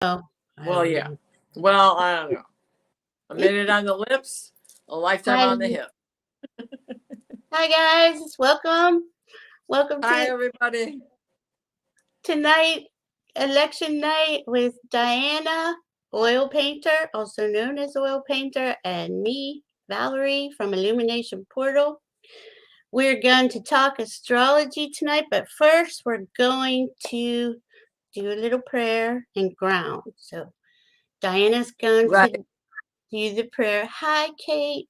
Oh, I Well, don't yeah. know. Well, I don't know. A minute on the lips, a lifetime Hi, on the hip. hi guys, welcome, welcome Hi, to everybody. tonight, election night with Diana, oil painter, also known as oil painter, and me, Valerie from Illumination Portal. We're going to talk astrology tonight, but first we're going to do a little prayer and ground. So Diana's going to Right. do the prayer. Hi, Kate.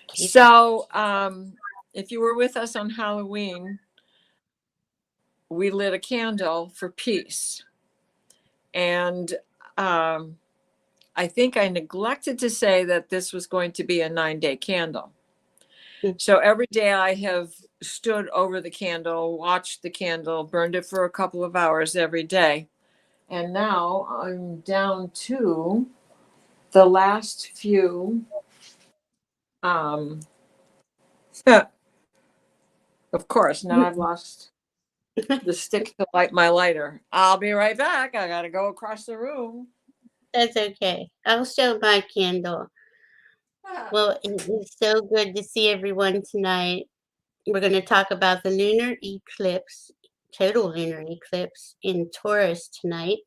Kate. So, if you were with us on Halloween, we lit a candle for peace. And I think I neglected to say that this was going to be a 9-day candle. So every day I have stood over the candle, watched the candle, burned it for a couple of hours every day. And now I'm down to the last few. Um, of course, now I've lost the stick to light my lighter. I'll be right back. I got to go across the room. That's okay. I'll show my candle. Well, it is so good to see everyone tonight. We're going to talk about the lunar eclipse, total lunar eclipse in Taurus tonight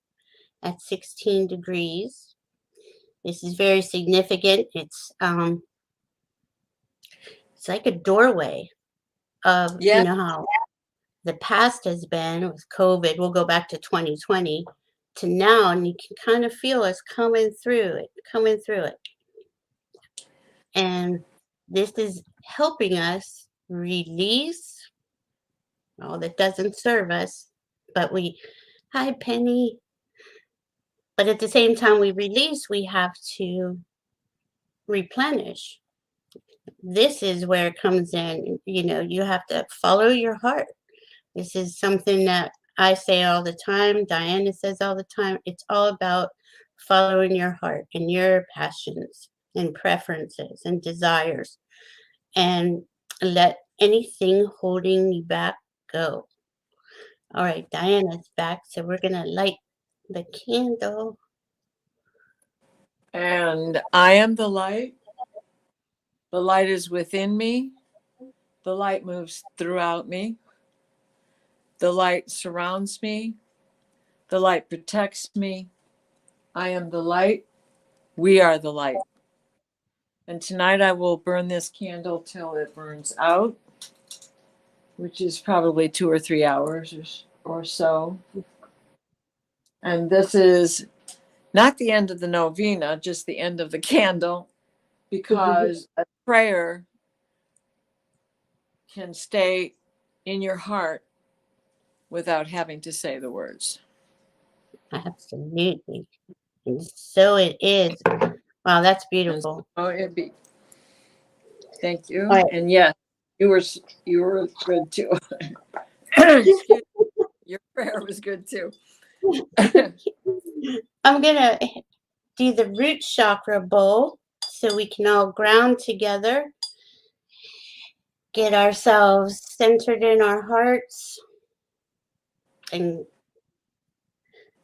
at 16 degrees. This is very significant. It's like a doorway of, Yeah. how the past has been with COVID. We'll go back to 2020 to now, and you can kind of feel us coming through it. And this is helping us release all that doesn't serve us. But hi, Penny. But at the same time we release, we have to replenish. This is where it comes in. You have to follow your heart. This is something that I say all the time. Diana says all the time. It's all about following your heart and your passions and preferences and desires, and let anything holding you back go. All right, Diana's back, so we're going to light the candle. And I am the light. The light is within me. The light moves throughout me. The light surrounds me. The light protects me. I am the light. We are the light. And tonight I will burn this candle till it burns out, which is probably 2 or 3 hours or so. And this is not the end of the novena, just the end of the candle, because a prayer can stay in your heart without having to say the words. Absolutely. And so it is. Wow, that's beautiful. And so it be. Thank you. All right. And yes, you were good too. Excuse me. Your prayer was good too. I'm going to do the root chakra bowl so we can all ground together, get ourselves centered in our hearts, and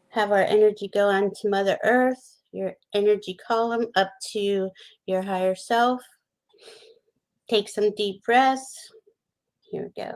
have our energy go onto Mother Earth, your energy column up to your higher self. Take some deep breaths. Here we go.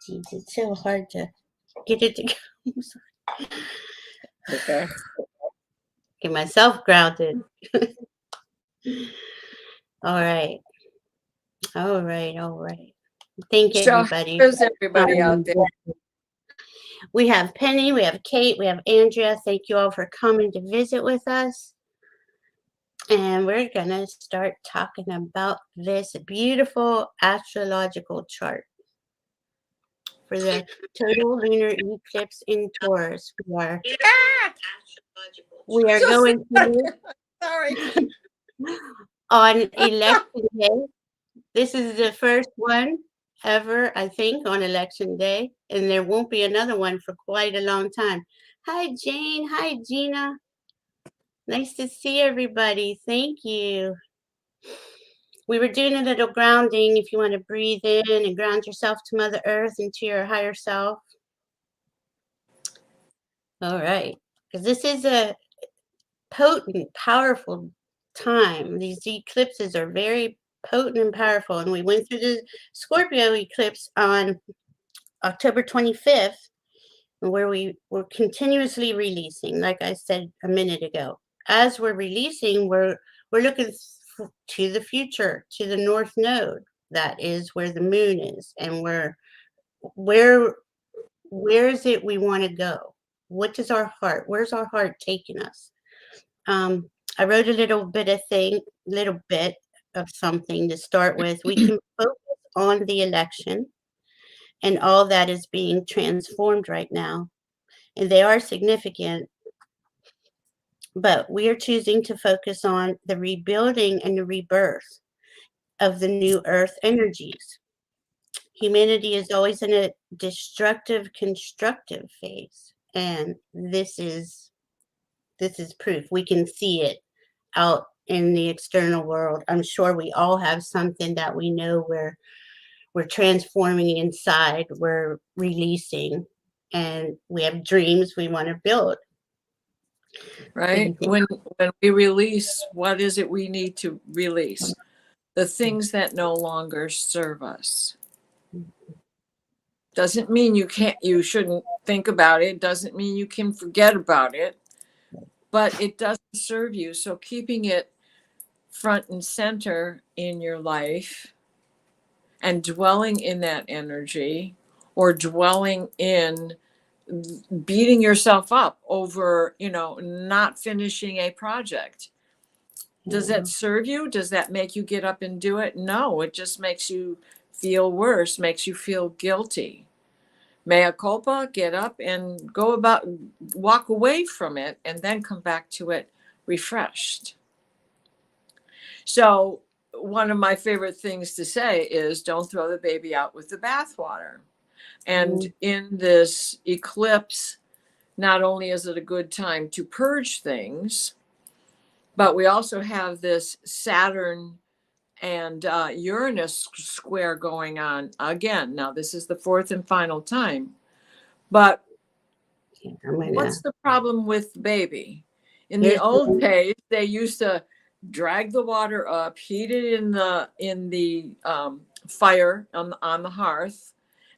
Jeez, it's so hard to get it to go. Okay. Get myself grounded. All right. All right. Thank So everybody. how's everybody out there? We have Penny, we have Kate, we have Andrea. Thank you all for coming to visit with us. And we're going to start talking about this beautiful astrological chart for the total lunar eclipse in Taurus. We are Just going through sorry. on election day. This is the first one ever, I think, on election day, and there won't be another one for quite a long time. Hi, Jane. Hi, Gina. Nice to see everybody. Thank you. We were doing a little grounding if you want to breathe in and ground yourself to Mother Earth and to your higher self. All right. Because this is a potent, powerful time. These eclipses are very potent and powerful. And we went through the Scorpio eclipse on October 25th, where we were continuously releasing, like I said a minute ago. As we're releasing, we're looking to the future, to the North Node. That is where the moon is, and where is it we want to go? What does our heart? Where's our heart taking us? I wrote a little bit of something to start with. We can focus on the election and all that is being transformed right now, and they are significant. But we are choosing to focus on the rebuilding and the rebirth of the new Earth energies. Humanity is always in a destructive, constructive phase, and this is proof. We can see it out in the external world. I'm sure we all have something that we know we're transforming inside, we're releasing, and we have dreams we want to build. What do you Right? think? When we release, what is it we need to release? The things that no longer serve us. Doesn't mean you shouldn't think about it. Doesn't mean you can forget about it, but it doesn't serve you. So keeping it front and center in your life and dwelling in that energy, or dwelling in beating yourself up over, not finishing a project. Does that serve you? Does that make you get up and do it? No, it just makes you feel worse, makes you feel guilty. Mea culpa, get up and walk away from it and then come back to it refreshed. So, one of my favorite things to say is don't throw the baby out with the bathwater. And in this eclipse, not only is it a good time to purge things, but we also have this Saturn and Uranus square going on again. Now, this is the fourth and final time. But what's the problem with the baby? In the old days, they used to drag the water up, heat it in the fire on the hearth,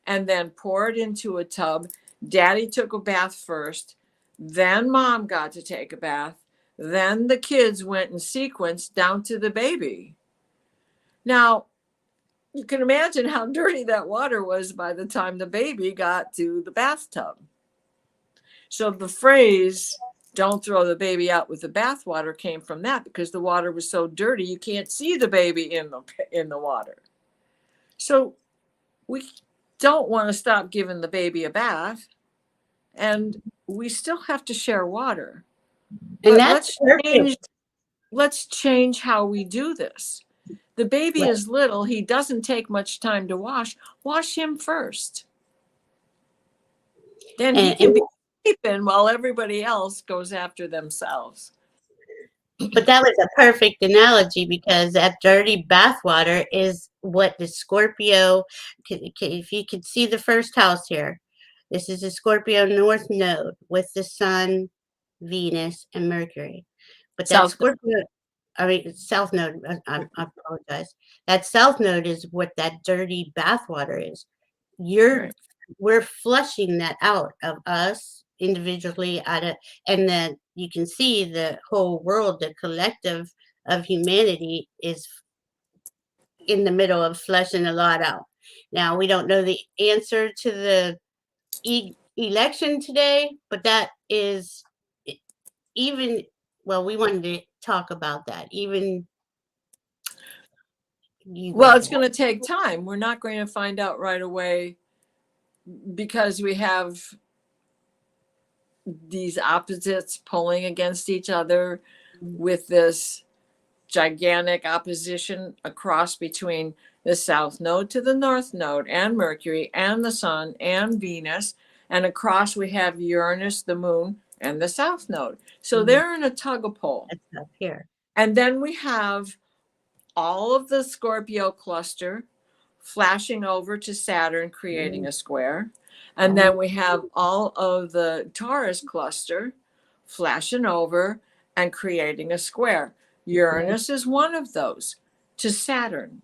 and then pour it into a tub. Daddy took a bath first, then mom got to take a bath, then the kids went in sequence down to the baby. Now, you can imagine how dirty that water was by the time the baby got to the bathtub. So the phrase, don't throw the baby out with the bathwater, came from that, because the water was so dirty you can't see the baby in the water. So we don't want to stop giving the baby a bath, and we still have to share water. And But that's perfect. let's change how we do this. The baby Right. is little, he doesn't take much time to wash. Wash him first. Then he can be sleeping while everybody else goes after themselves. But that was a perfect analogy, because that dirty bathwater is what the Scorpio, if you could see the first house here, this is the Scorpio North Node with the Sun, Venus, and Mercury. But that South Scorpio, I mean, South Node, I apologize. That South Node is what that dirty bathwater is. Right. We're flushing that out of us individually, and then you can see the whole world, the collective of humanity is in the middle of flushing a lot out. Now, we don't know the answer to the election today, but that is even, well, we wanted to talk about that. Even you go Well, it's ahead. going to take time. We're not going to find out right away because we have these opposites pulling against each other with this gigantic opposition across between the south node to the north node and Mercury and the sun and Venus. And across we have Uranus, the moon, and the south node. So they're in a tug of pull. That's up here. And then we have all of the Scorpio cluster flashing over to Saturn, creating a square. And then we have all of the Taurus cluster flashing over and creating a square. Uranus is one of those to Saturn.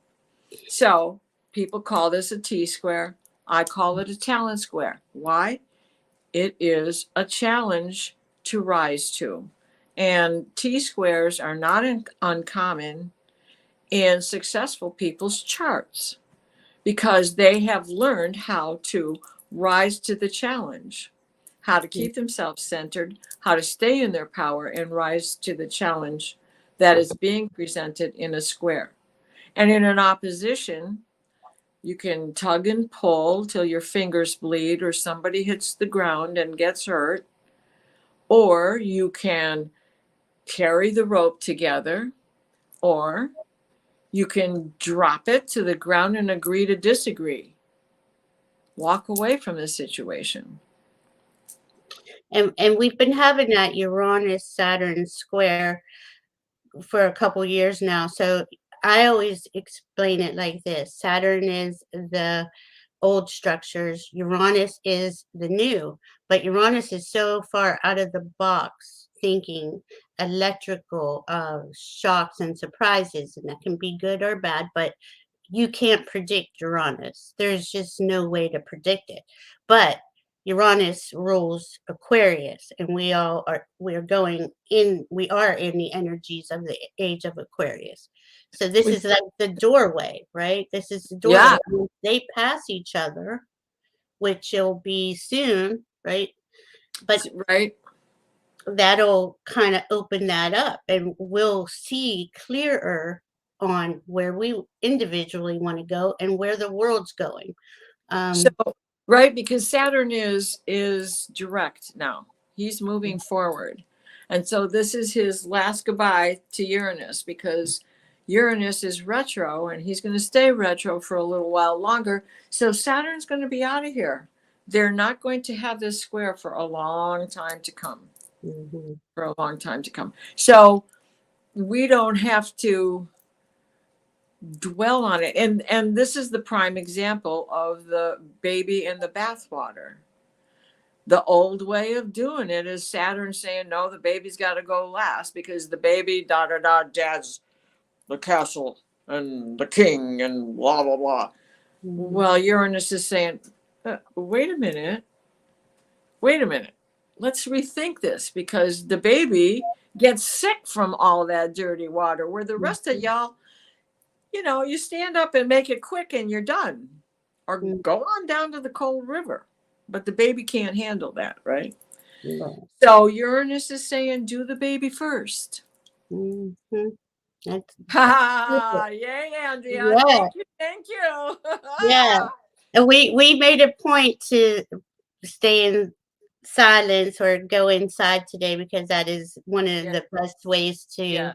So people call this a T square. I call it a talent square. Why? It is a challenge to rise to. And T squares are not uncommon in successful people's charts because they have learned how to rise to the challenge, how to keep themselves centered, how to stay in their power and rise to the challenge that is being presented in a square. And in an opposition, you can tug and pull till your fingers bleed or somebody hits the ground and gets hurt, or you can carry the rope together, or you can drop it to the ground and agree to disagree. Walk away from the situation. And we've been having that Uranus Saturn square for a couple years now. So I always explain it like this: Saturn is the old structures, Uranus is the new, but Uranus is so far out of the box thinking electrical shocks and surprises, and that can be good or bad, but you can't predict Uranus. There's just no way to predict it. But Uranus rules Aquarius, and we are in the energies of the age of Aquarius. So this is like the doorway, right? This is the doorway. Yeah. They pass each other, which will be soon, right? But right. That'll kind of open that up, and we'll see clearer on where we individually want to go and where the world's going. So, right, because Saturn is direct now. He's moving forward. And so this is his last goodbye to Uranus because Uranus is retro and he's going to stay retro for a little while longer. So Saturn's going to be out of here. They're not going to have this square for a long time to come. For a long time to come. So we don't have to dwell on it. And this is the prime example of the baby in the bathwater. The old way of doing it is Saturn saying, no, the baby's got to go last because the baby, dad's the castle and the king and blah, blah, blah. Well, Uranus is saying, wait a minute. Let's rethink this because the baby gets sick from all that dirty water where the rest of y'all, you stand up and make it quick and you're done. Or go on down to the cold river. But the baby can't handle that, right? So Uranus is saying, do the baby first. Ha! Yay, Andrea. Yeah. Thank you. Yeah. And we made a point to stay in silence or go inside today because that is one of the best ways to. Yeah.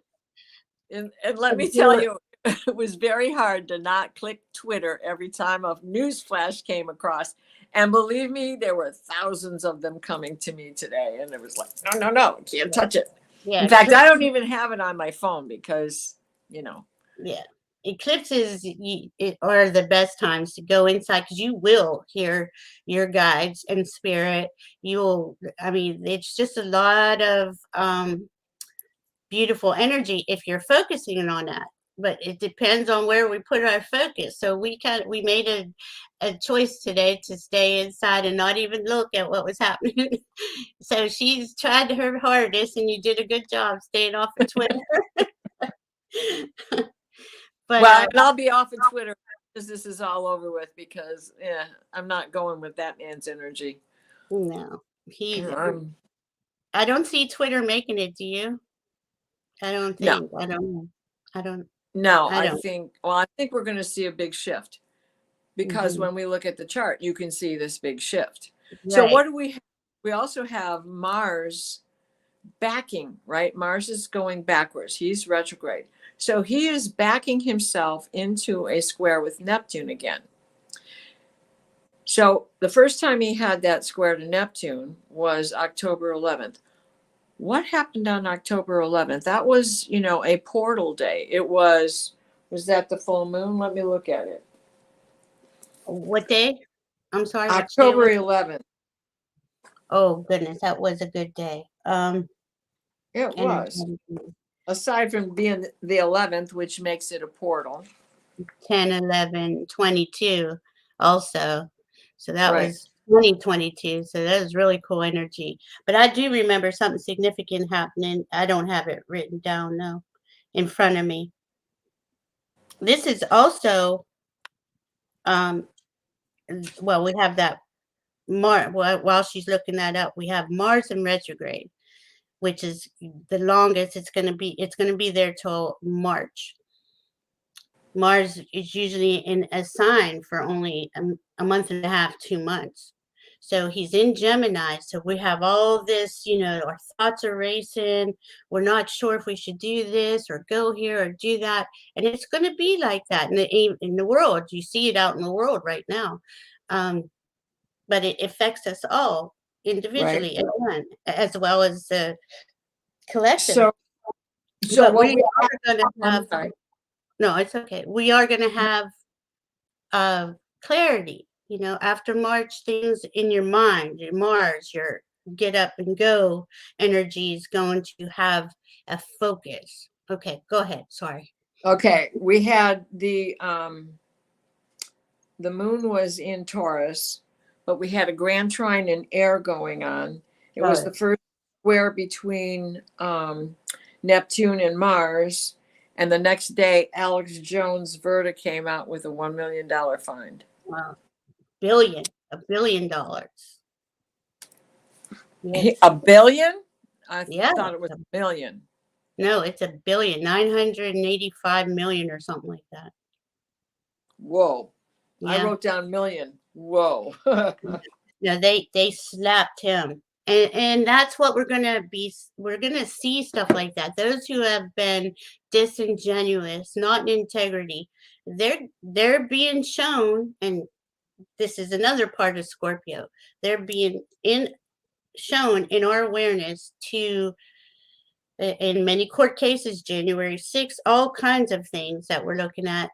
And let me tell you, it was very hard to not click Twitter every time a news flash came across. And believe me, there were thousands of them coming to me today. And it was like, no, can't touch it. Yeah. In fact, I don't even have it on my phone because, Yeah. Eclipses are the best times to go inside because you will hear your guides and spirit. It's just a lot of beautiful energy if you're focusing on that. But it depends on where we put our focus. So we made a choice today to stay inside and not even look at what was happening. So she's tried her hardest, and you did a good job staying off of Twitter. But and I'll be off of Twitter as this is all over with because I'm not going with that man's energy. No, I don't see Twitter making it. Do you? I don't No, think. I don't know. I don't. no, I don't. I think we're going to see a big shift because Hmm. when we look at the chart, you can see this big shift. So Right. what do we have? We also have Mars backing, right? Mars is going backwards. He's retrograde. So he is backing himself into a square with Neptune again. So the first time he had that square to Neptune was October 11th. What happened on October 11th? That was, a portal day. Was that the full moon? Let me look at it. What day? I'm sorry. Which day October was it? 11th. Oh goodness, that was a good day. It 10, was. 10, Aside from being the 11th, which makes it a portal. 10, 11, 22 also. So that Right. was 2022. So that was really cool energy. But I do remember something significant happening. I don't have it written down though in front of me. This is also um well, we have that while she's looking that up, we have Mars in retrograde, which is the longest it's going to be there till March. Mars is usually in a sign for only a month and a half, 2 months. So he's in Gemini. So we have all this, our thoughts are racing. We're not sure if we should do this or go here or do that. And it's going to be like that in the world. You see it out in the world right now. But it affects us all Right. individually, again, as well as the collective. So, so But what we we are have, going to I'm have, sorry. no, it's okay. We are going to have clarity. After March, things in your mind, your Mars, your get up and go energy is going to have a focus. Okay, go ahead. Sorry. Okay. We had the moon was in Taurus, but we had a grand trine in air going on. It was the Sorry. first square between Neptune and Mars. And the next day, Alex Jones Verta came out with a $1 million fine. Wow. $1 billion. Yes. A billion? I Yeah. thought it was a million. No, it's a billion, 985 million or something like that. Whoa. I Yeah. wrote down million. Whoa. No, they slapped him. And that's what we're gonna see stuff like that. Those who have been disingenuous, not in integrity, they're being shown, and this is another part of Scorpio. They're being shown in our awareness to in many court cases, January 6th, all kinds of things that we're looking at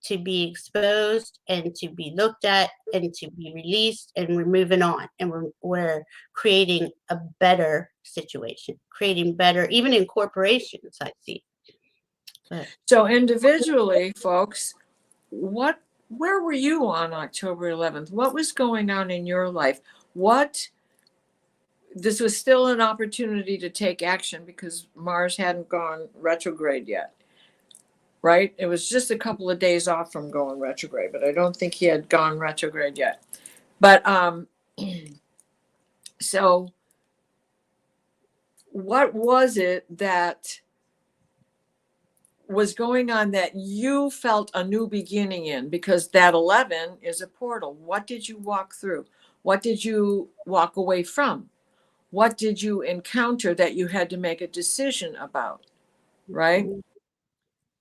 to be exposed and to be looked at and to be released, and we're moving on, and we're creating a better situation, creating better, even in corporations, I see. But So individually, folks, where were you on October 11th? What was going on in your life? This was still an opportunity to take action because Mars hadn't gone retrograde yet, right? It was just a couple of days off from going retrograde, but I don't think he had gone retrograde yet. But so what was it that was going on that you felt a new beginning in? Because that 11 is a portal. What did you walk through? What did you walk away from? What did you encounter that you had to make a decision about? Right.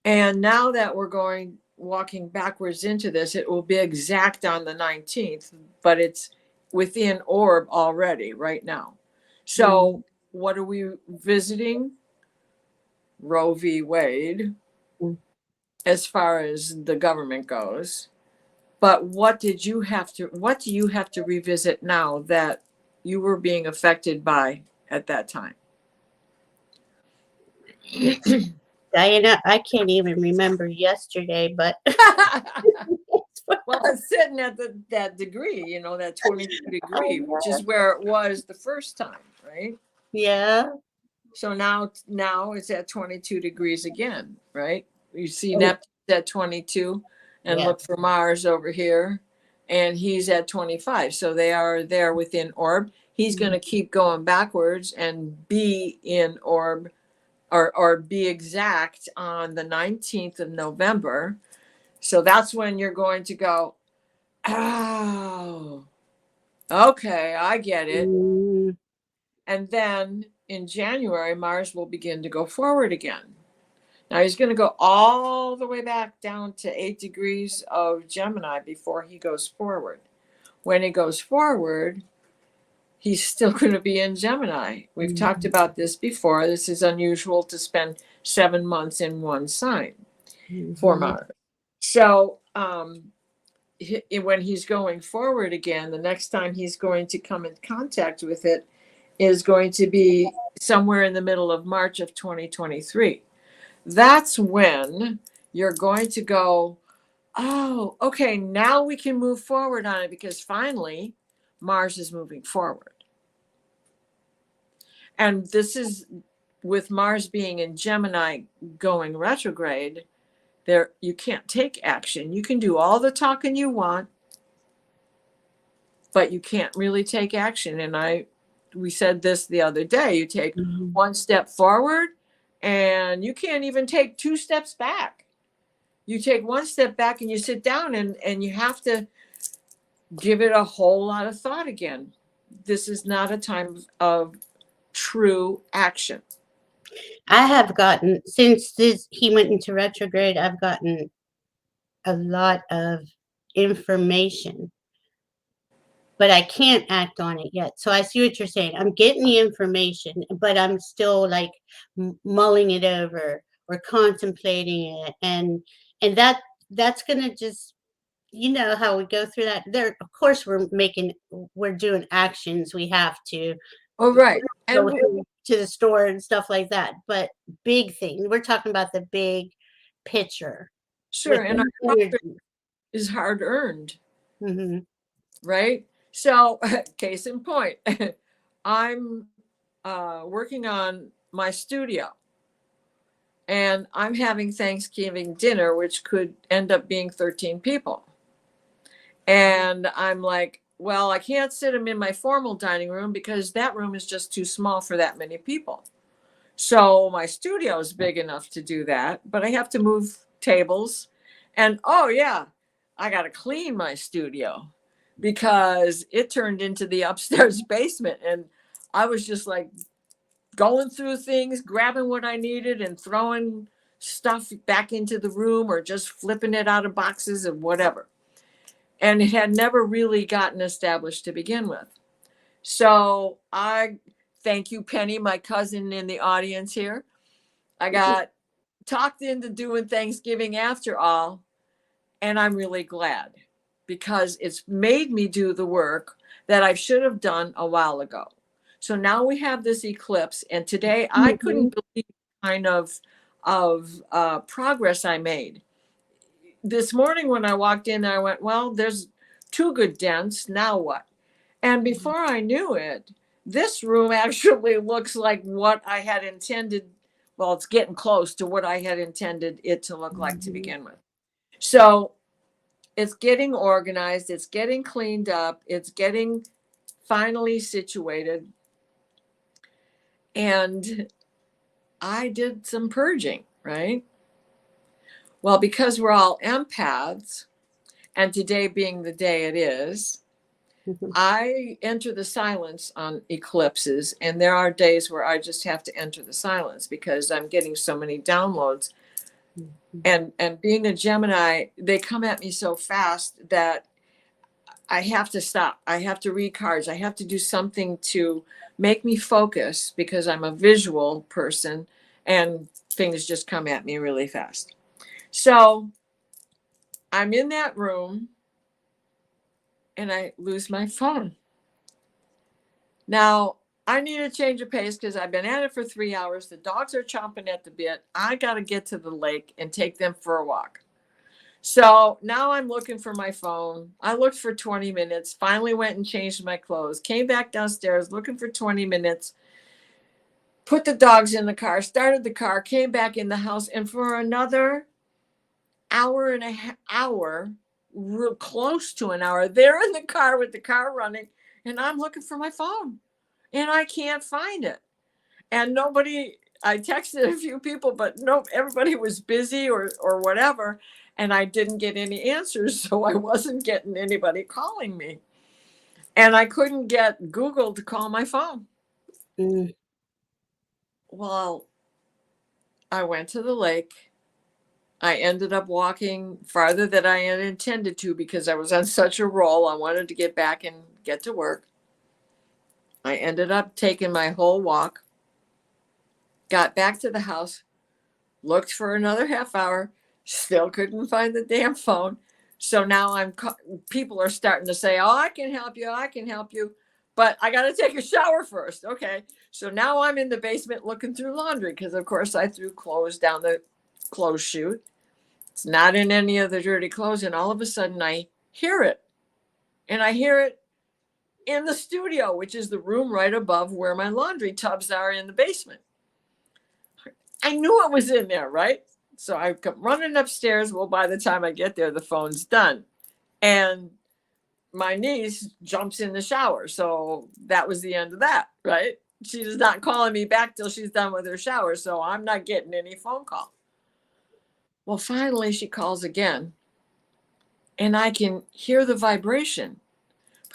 And now that we're walking backwards into this, it will be exact on the 19th, but it's within orb already right now. So what are we visiting? Roe v. Wade, as far as the government goes. But what do you have to revisit now that you were being affected by at that time? Diana, I can't even remember yesterday, but Well, it's sitting at that degree, that 22 degree, which is where it was the first time, right? yeah. So now it's at 22 degrees again, right? You see Neptune's at 22, and Yeah. look for Mars over here, and he's at 25. So they are there within orb. He's going to keep going backwards and be in orb or be exact, on the 19th of November. So that's when you're going to go, oh, okay, I get it. Mm, And then in January, Mars will begin to go forward again. Now he's going to go all the way back down to 8 degrees of Gemini before he goes forward. When he goes forward, he's still going to be in Gemini. We've talked about this before. This is unusual to spend 7 months in one sign for mhm, Mars. So when he's going forward again, the next time he's going to come in contact with it is going to be somewhere in the middle of March of 2023. That's when you're going to go, oh, okay, now we can move forward on it, because finally Mars is moving forward. And this is with Mars being in Gemini going retrograde. There, you can't take action. You can do all the talking you want, but you can't really take action. And we said this the other day, you take mhm. one step forward and you can't even take 2 steps back. You take one step back and you sit down, and you have to give it a whole lot of thought again. This is not a time of true action. I have gotten, since he went into retrograde, I've gotten a lot of information, but I can't act on it yet. So I see what you're saying. I'm getting the information, but I'm still like mulling it over or contemplating it, and that's gonna just, you know how we go through that. There, of course, we're doing actions. We have to Oh, right. go And to the store and stuff like that. But big thing, we're talking about the big picture with sure, and our the progress energy. is hard earned, Hmm. right? So, case in point, I'm working on my studio, and I'm having Thanksgiving dinner, which could end up being 13 people. And I'm like, well, I can't sit them in my formal dining room because that room is just too small for that many people. So my studio is big enough to do that, but I have to move tables. And oh, yeah, I got to clean my studio because it turned into the upstairs basement. And I was just like going through things, grabbing what I needed and throwing stuff back into the room, or just flipping it out of boxes and whatever. And it had never really gotten established to begin with. So I thank you, Penny, my cousin in the audience here. I got talked into doing Thanksgiving after all, and I'm really glad, because it's made me do the work that I should have done a while ago. So now we have this eclipse, and today I Hmm. couldn't believe the kind of progress I made. This morning when I walked in, I went, well, there's 2 good dents. Now what? And before I knew it, this room actually looks like what I had intended. Well, it's getting close to what I had intended it to look like to Hmm. begin with. So it's getting organized, it's getting cleaned up, it's getting finally situated. And I did some purging, right? Well, because we're all empaths, and today being the day it is, I enter the silence on eclipses, and there are days where I just have to enter the silence because I'm getting so many downloads. And being a Gemini, they come at me so fast that I have to stop. I have to read cards. I have to do something to make me focus, because I'm a visual person and things just come at me really fast. So I'm in that room and I lose my phone. Now, I need a change of pace because I've been at it for 3 hours. The dogs are chomping at the bit. I got to get to the lake and take them for a walk. So now I'm looking for my phone. I looked for 20 minutes, finally went and changed my clothes, came back downstairs looking for 20 minutes, put the dogs in the car, started the car, came back in the house, and for another hour and a half, real close to an hour, they're in the car with the car running, and I'm looking for my phone and I can't find it. And nobody, I texted a few people, but no, everybody was busy or whatever, and I didn't get any answers, so I wasn't getting anybody calling me. And I couldn't get Google to call my phone. Mm. Well, I went to the lake. I ended up walking farther than I had intended to because I was on such a roll. I wanted to get back and get to work. I ended up taking my whole walk, got back to the house, looked for another half hour, still couldn't find the damn phone. So now people are starting to say, oh, I can help you. I can help you. But I got to take a shower first. Okay. So now I'm in the basement looking through laundry because, of course, I threw clothes down the clothes chute. It's not in any of the dirty clothes. And all of a sudden I hear it. And I hear it in the studio, which is the room right above where my laundry tubs are in the basement. I knew it was in there, right? So I come running upstairs. Well, by the time I get there, the phone's done. And my niece jumps in the shower. So that was the end of that, right? She's not calling me back till she's done with her shower. So I'm not getting any phone call. Well, finally, she calls again. And I can hear the vibration,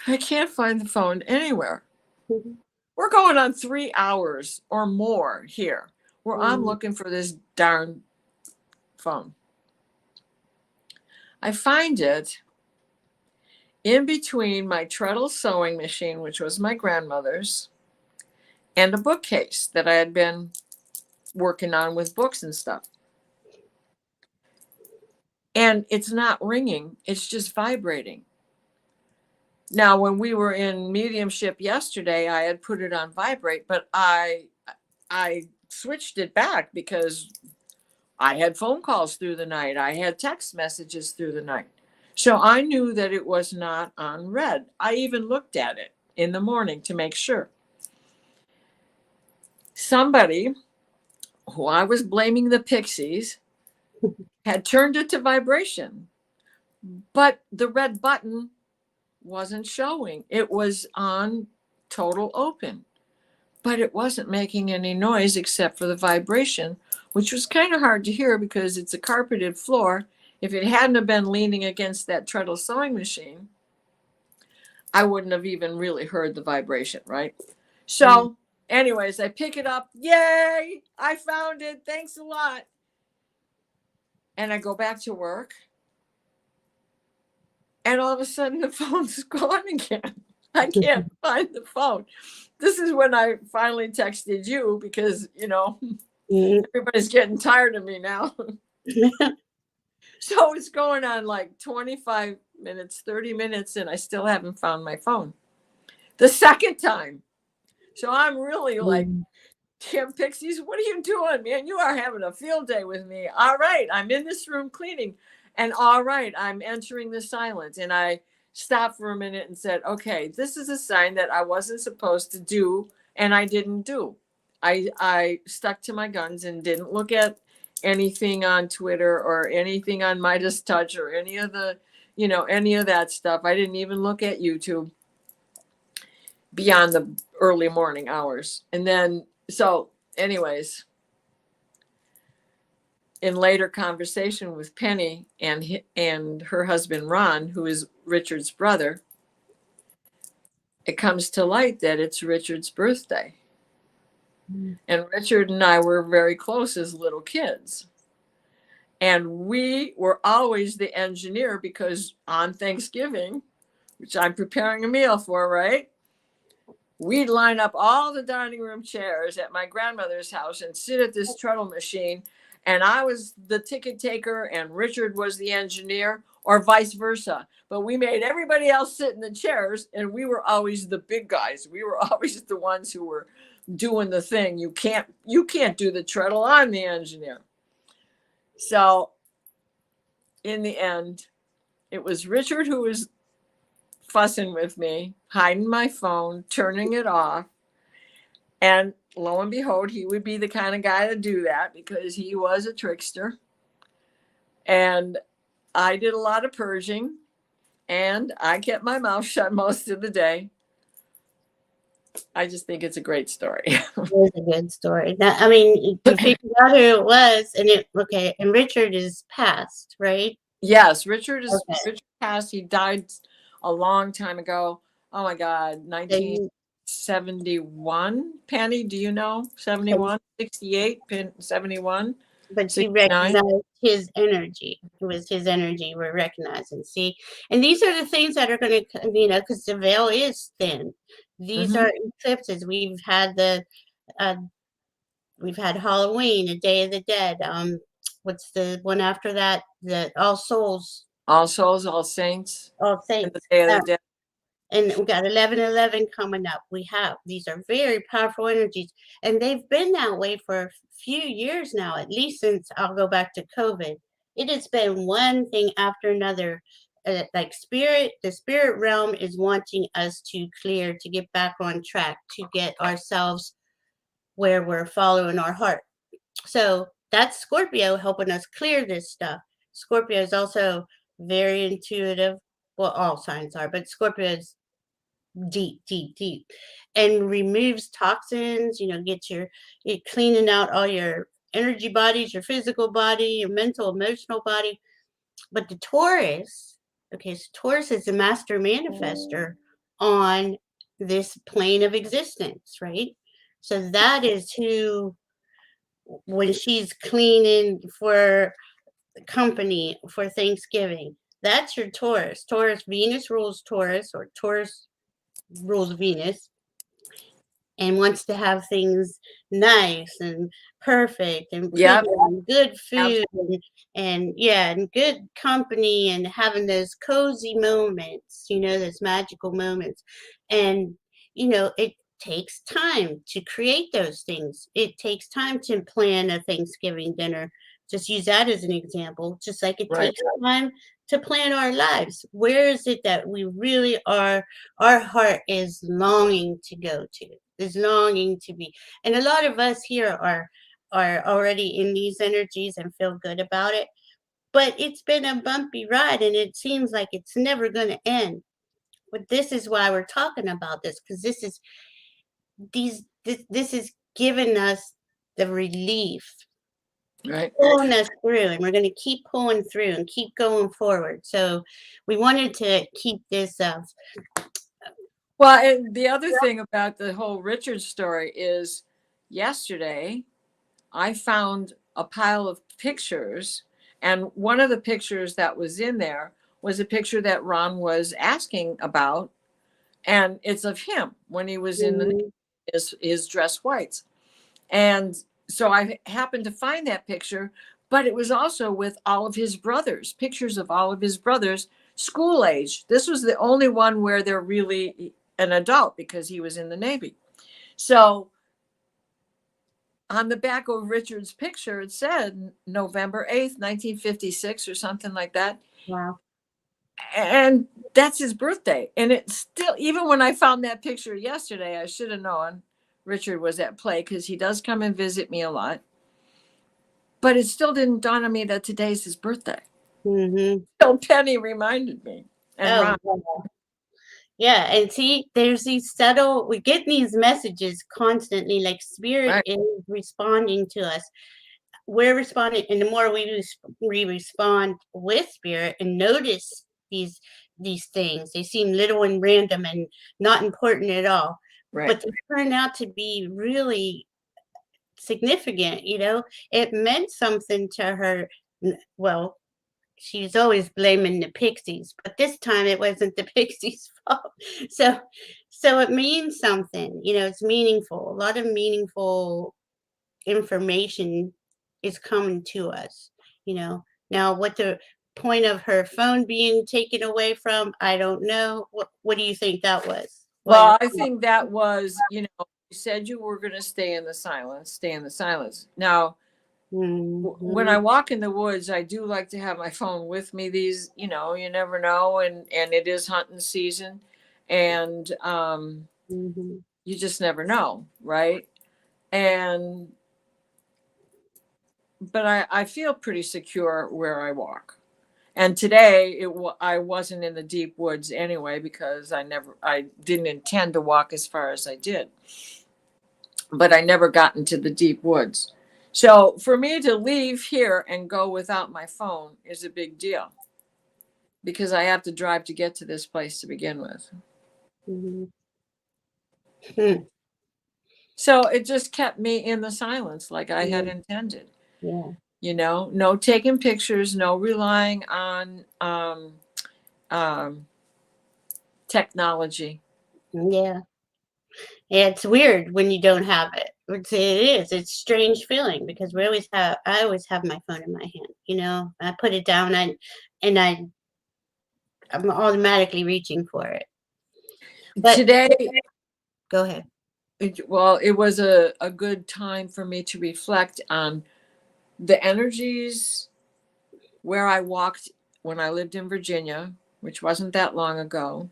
but I can't find the phone anywhere. Mhm. We're going on 3 hours or more here where I'm Mm. looking for this darn phone. I find it in between my treadle sewing machine, which was my grandmother's, and a bookcase that I had been working on with books and stuff. And it's not ringing, it's just vibrating. Now, when we were in mediumship yesterday, I had put it on vibrate, but I switched it back because I had phone calls through the night. I had text messages through the night. So I knew that it was not on red. I even looked at it in the morning to make sure. Somebody who I was blaming the pixies had turned it to vibration, but the red button wasn't showing. It was on total open, but it wasn't making any noise except for the vibration, which was kind of hard to hear because it's a carpeted floor. If it hadn't have been leaning against that treadle sewing machine, I wouldn't have even really heard the vibration, right? So, anyways, I pick it up. Yay! I found it. Thanks a lot. And I go back to work. And all of a sudden, the phone's gone again. I can't find the phone. This is when I finally texted you because, everybody's getting tired of me now. So it's going on like 25 minutes, 30 minutes, and I still haven't found my phone. The second time. So I'm really like, Kim Pixies, what are you doing, man? You are having a field day with me. All right, I'm in this room cleaning. And all right, I'm entering the silence. And I stopped for a minute and said, okay, this is a sign that I wasn't supposed to do, and I didn't do. I stuck to my guns and didn't look at anything on Twitter or anything on Midas Touch or any of the, any of that stuff. I didn't even look at YouTube beyond the early morning hours. And then, so anyways, in later conversation with Penny and her husband, Ron, who is Richard's brother, it comes to light that it's Richard's birthday. And Richard and I were very close as little kids. And we were always the engineer because on Thanksgiving, which I'm preparing a meal for, right? We'd line up all the dining room chairs at my grandmother's house and sit at this treadle machine. And I was the ticket taker and Richard was the engineer, or vice versa. But we made everybody else sit in the chairs and we were always the big guys. We were always the ones who were doing the thing. You can't do the treadle. I'm the engineer. So in the end, it was Richard who was fussing with me, hiding my phone, turning it off. And lo and behold, he would be the kind of guy to do that because he was a trickster. And I did a lot of purging and I kept my mouth shut most of the day. I just think it's a great story. It was a good story. That, I mean, you figured out who it was, and it okay. And Richard is passed, right? Yes, Okay. Richard passed. He died a long time ago. Oh my God, So you, 1971. Penny, do you know? so 71, 68, 71, but you 69. recognize his energy. It was his energy we're recognizing. See, and these are the things that are going to, because the veil is thin. These Mm-hmm. are eclipses. Uh, we've had Halloween, a Day of the Dead. What's the one after that? The All Souls, All Souls, All Saints, All and the Saints. Day of the Dead. And we got 11/11 coming up. We have these are very powerful energies, and they've been that way for a few years now, at least since I'll go back to COVID. It has been one thing after another. Like the spirit realm is wanting us to clear, to get back on track, to get ourselves where we're following our heart. So that's Scorpio helping us clear this stuff. Scorpio is also very intuitive. Well, all signs are, but Scorpio is deep, deep, deep, and removes toxins. Get it cleaning out all your energy bodies, your physical body, your mental, emotional body. But the Taurus, okay, so Taurus is the master manifester on this plane of existence, right? So that is who, when she's cleaning for company for Thanksgiving, that's your Taurus. Venus rules Taurus, or Taurus rules Venus, and wants to have things nice and perfect and pretty Yep, and good food, absolutely. and yeah, and good company, and having those cozy moments, those magical moments. And it takes time to create those things. It takes time to plan a Thanksgiving dinner. Just use that as an example. Just like it Right, takes time to plan our lives. Where is it that we really are, our heart is longing to go to, is longing to be? And a lot of us here are already in these energies and feel good about it, but it's been a bumpy ride, and it seems like it's never going to end. But this is why we're talking about this, because this is giving us the relief, right. pulling us through, and we're going to keep pulling through and keep going forward. So we wanted to keep this Well, and the other thing about the whole Richard story is yesterday I found a pile of pictures, and one of the pictures that was in there was a picture that Ron was asking about, and it's of him when he was in mhm, his dress whites. And so I happened to find that picture, but it was also with all of his brothers, pictures of all of his brothers, school age. This was the only one where they're really an adult because he was in the Navy. So on the back of Richard's picture, it said November 8th, 1956, or something like that. wow. And that's his birthday. And it's still, even when I found that picture yesterday, I should have known Richard was at play because he does come and visit me a lot. But it still didn't dawn on me that today's his birthday. Hmm. So Penny reminded me, and Oh, Ron. wow. Yeah, and see, there's these subtle, we get these messages constantly, like spirit Right, is responding to us. We're responding, and the more we respond with spirit and notice these things, they seem little and random and not important at all, right, but they turn out to be really significant. It meant something to her. Well, she's always blaming the pixies, but this time it wasn't the pixies' fault. So, so it means something. It's meaningful. A lot of meaningful information is coming to us. Now what the point of her phone being taken away from, I don't know. What do you think that was? Why your well, I think that was, you said you were going to stay in the silence, stay in the silence. Now, when Mhm, I walk in the woods, I do like to have my phone with me. These, you never know, and it is hunting season, and mhm. you just never know, right? And but I feel pretty secure where I walk. And today I wasn't in the deep woods anyway, because I didn't intend to walk as far as I did, but I never got into the deep woods. So for me to leave here and go without my phone is a big deal, because I have to drive to get to this place to begin with. Mhm. Hmm. So it just kept me in the silence like I had Yeah. intended. Yeah. No taking pictures, no relying on um, technology. Yeah. Yeah, it's weird when you don't have it. It is. It's a strange feeling because I always have my phone in my hand. I put it down and I'm automatically reaching for it. But Today, go ahead. it was a good time for me to reflect on the energies where I walked when I lived in Virginia, which wasn't that long ago,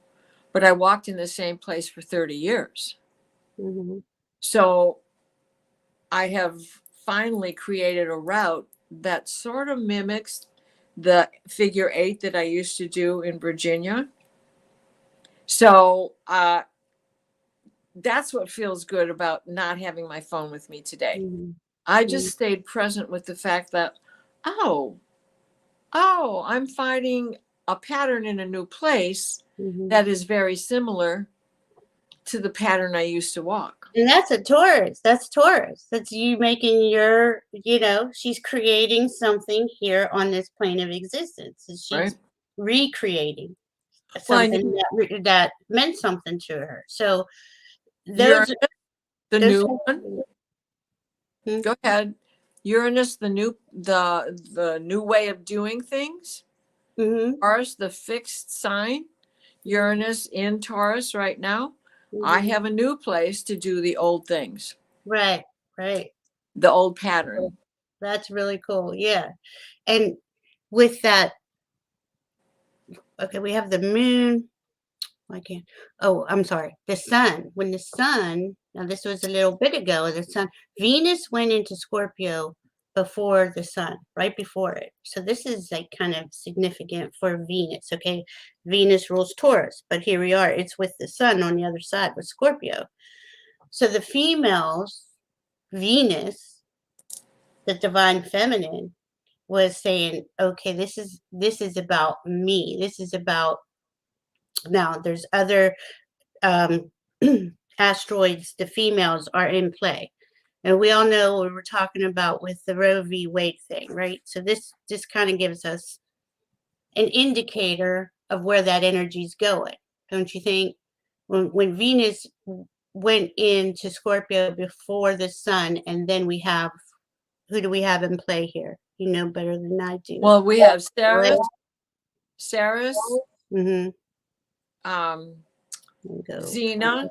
but I walked in the same place for 30 years. Hmm. So I have finally created a route that sort of mimics the figure 8 that I used to do in Virginia. So that's what feels good about not having my phone with me today. Hmm. I just stayed present with the fact that, oh, I'm finding a pattern in a new place Hmm. that is very similar to the pattern I used to walk. And that's a Taurus. That's Taurus. That's you making she's creating something here on this plane of existence. And Right. she's recreating Well, something that meant something to her. So Uranus, those the those new one. Hmm. Go ahead. Uranus, the new way of doing things. Hmm. Taurus, the fixed sign. Uranus in Taurus right now. I Hmm. have a new place to do the old things, Right, right. the old pattern. That's really cool. Yeah. And with that, okay, we have the moon. I can't. Oh, I'm sorry. The sun. When the sun, now this was a little bit ago, the sun, Venus went into Scorpio before the sun, right before it. So this is like kind of significant for Venus. Okay. Venus rules Taurus, but here we are. It's with the sun on the other side with Scorpio. So the females, Venus, the divine feminine, was saying, okay, this is about me. This is about now there's other um asteroids, the females are in play. And we all know what we're talking about with the Roe v. Wade thing, right? So this just kind of gives us an indicator of where that energy is going, don't you think? When Venus went into Scorpio before the sun, and then we have who do we have in play here? You know better than I do. Well, we have Right? Ceres, Mm-hmm. um, Go. Xena,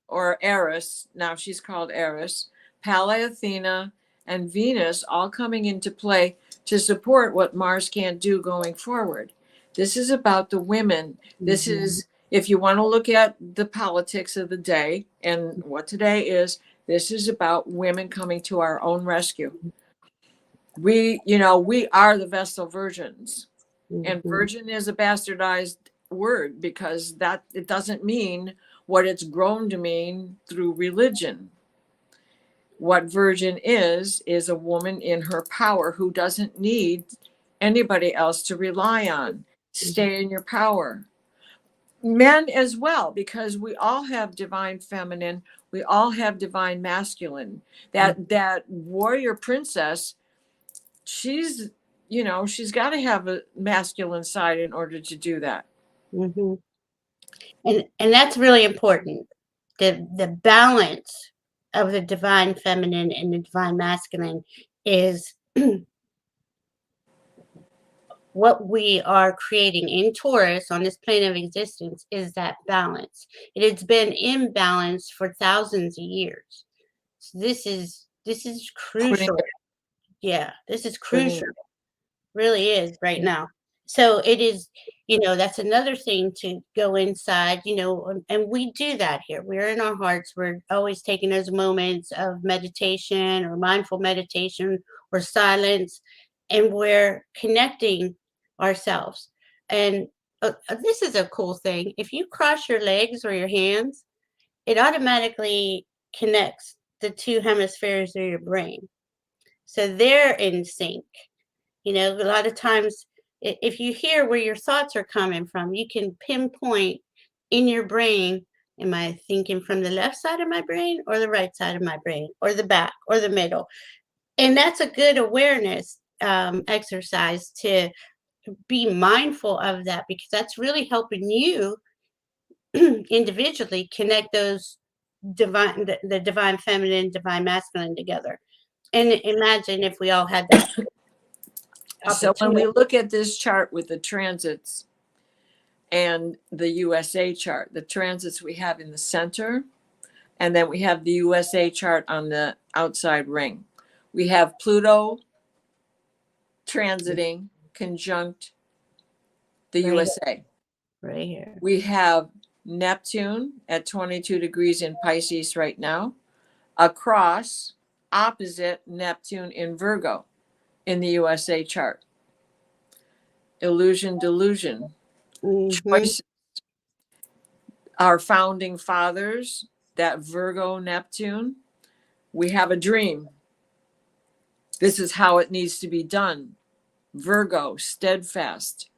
or Eris. Now she's called Eris, Pale Athena, and Venus all coming into play to support what Mars can't do going forward. This is about the women. This Mm-hmm. is, if you want to look at the politics of the day and what today is, this is about women coming to our own rescue. We are the Vestal virgins, and Mm-hmm. virgin is a bastardized word because that it doesn't mean what it's grown to mean through religion. What virgin is a woman in her power who doesn't need anybody else to rely on. Stay in your power. Men as well, because we all have divine feminine, we all have divine masculine. That warrior princess, she's she's got to have a masculine side in order to do that. Mm-hmm. And that's really important. The balance of the divine feminine and the divine masculine is what we are creating in Taurus on this plane of existence is that balance. It has been imbalanced for thousands of years. So this is Putting crucial. Yeah, this is putting crucial. Really is right now. So it is, that's another thing to go inside, and we do that here. We're in our hearts. We're always taking those moments of meditation or mindful meditation or silence, and we're connecting ourselves. And this is a cool thing. If you cross your legs or your hands, it automatically connects the two hemispheres of your brain. So they're in sync. You know, a lot of times, if you hear where your thoughts are coming from, you can pinpoint in your brain, am I thinking from the left side of my brain or the right side of my brain or the back or the middle? And that's a good awareness exercise to be mindful of that, because that's really helping you individually connect those the divine feminine, divine masculine together. And imagine if we all had that So when we opportunity. look at this chart with the transits and the USA chart, the transits we have in the center, and then we have the USA chart on the outside ring. We have Pluto transiting conjunct the Right, USA. right here. We have Neptune at 22 degrees in Pisces right now, across opposite Neptune in Virgo in the USA chart. Illusion, delusion, Mm-hmm. choice. Our founding fathers, that Virgo, Neptune, we have a dream. This is how it needs to be done. Virgo, steadfast,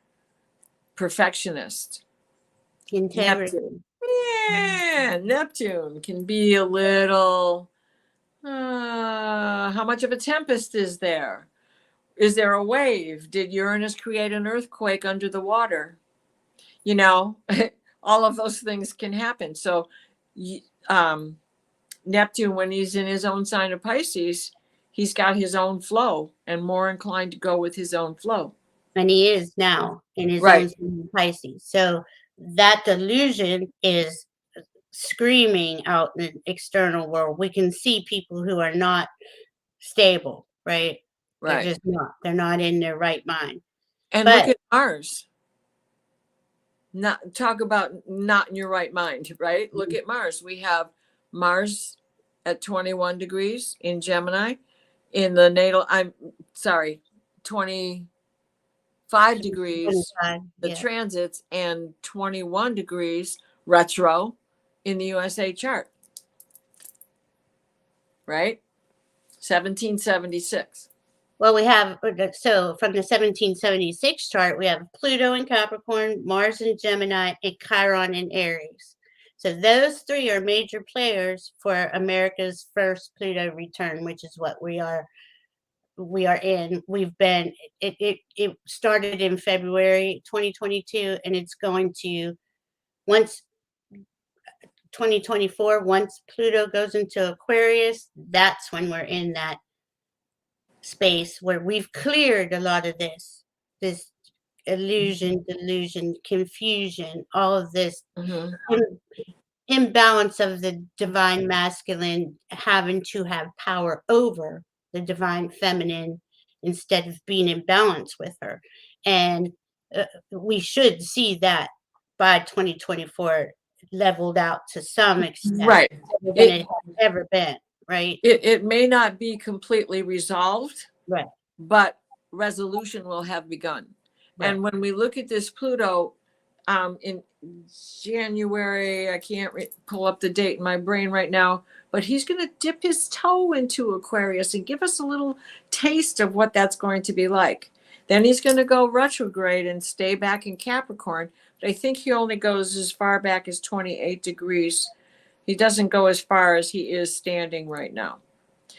perfectionist. Integrity. Neptune. Yeah, Neptune can be a little, how much of a tempest is there? Is there a wave? Did Uranus create an earthquake under the water? You know, all of those things can happen. So, Neptune, when he's in his own sign of Pisces, he's got his own flow and more inclined to go with his own flow. And he is now in his Right. own Pisces. So that delusion is screaming out in the external world. We can see people who are not stable, right? They're Right. just not. They're not in their right mind. And look But at Mars. Not talk about not in your right mind, right? Look at Mars. We have Mars at 21 degrees in Gemini. In the natal, I'm sorry, 25 degrees, 25, the yeah. transits, and 21 degrees retro in the USA chart, right? 1776. Well, we have, so from the 1776 chart, we have Pluto in Capricorn, Mars in Gemini, and Chiron in Aries. So those three are major players for America's first Pluto return, which is what we are in. We've been, it started in February 2022, and it's going to, once 2024, once Pluto goes into Aquarius, that's when we're in that space where we've cleared a lot of this illusion, delusion, confusion, all of this imbalance of the divine masculine having to have power over the divine feminine instead of being in balance with her. And we should see that by 2024 leveled out to some extent, Right. better than it has ever been, right? It may not be completely resolved, Right. but resolution will have begun. Right. And when we look at this Pluto in January, I can't pull up the date in my brain right now, but he's going to dip his toe into Aquarius and give us a little taste of what that's going to be like. Then he's going to go retrograde and stay back in Capricorn. But I think he only goes as far back as 28 degrees. He doesn't go as far as he is standing right now.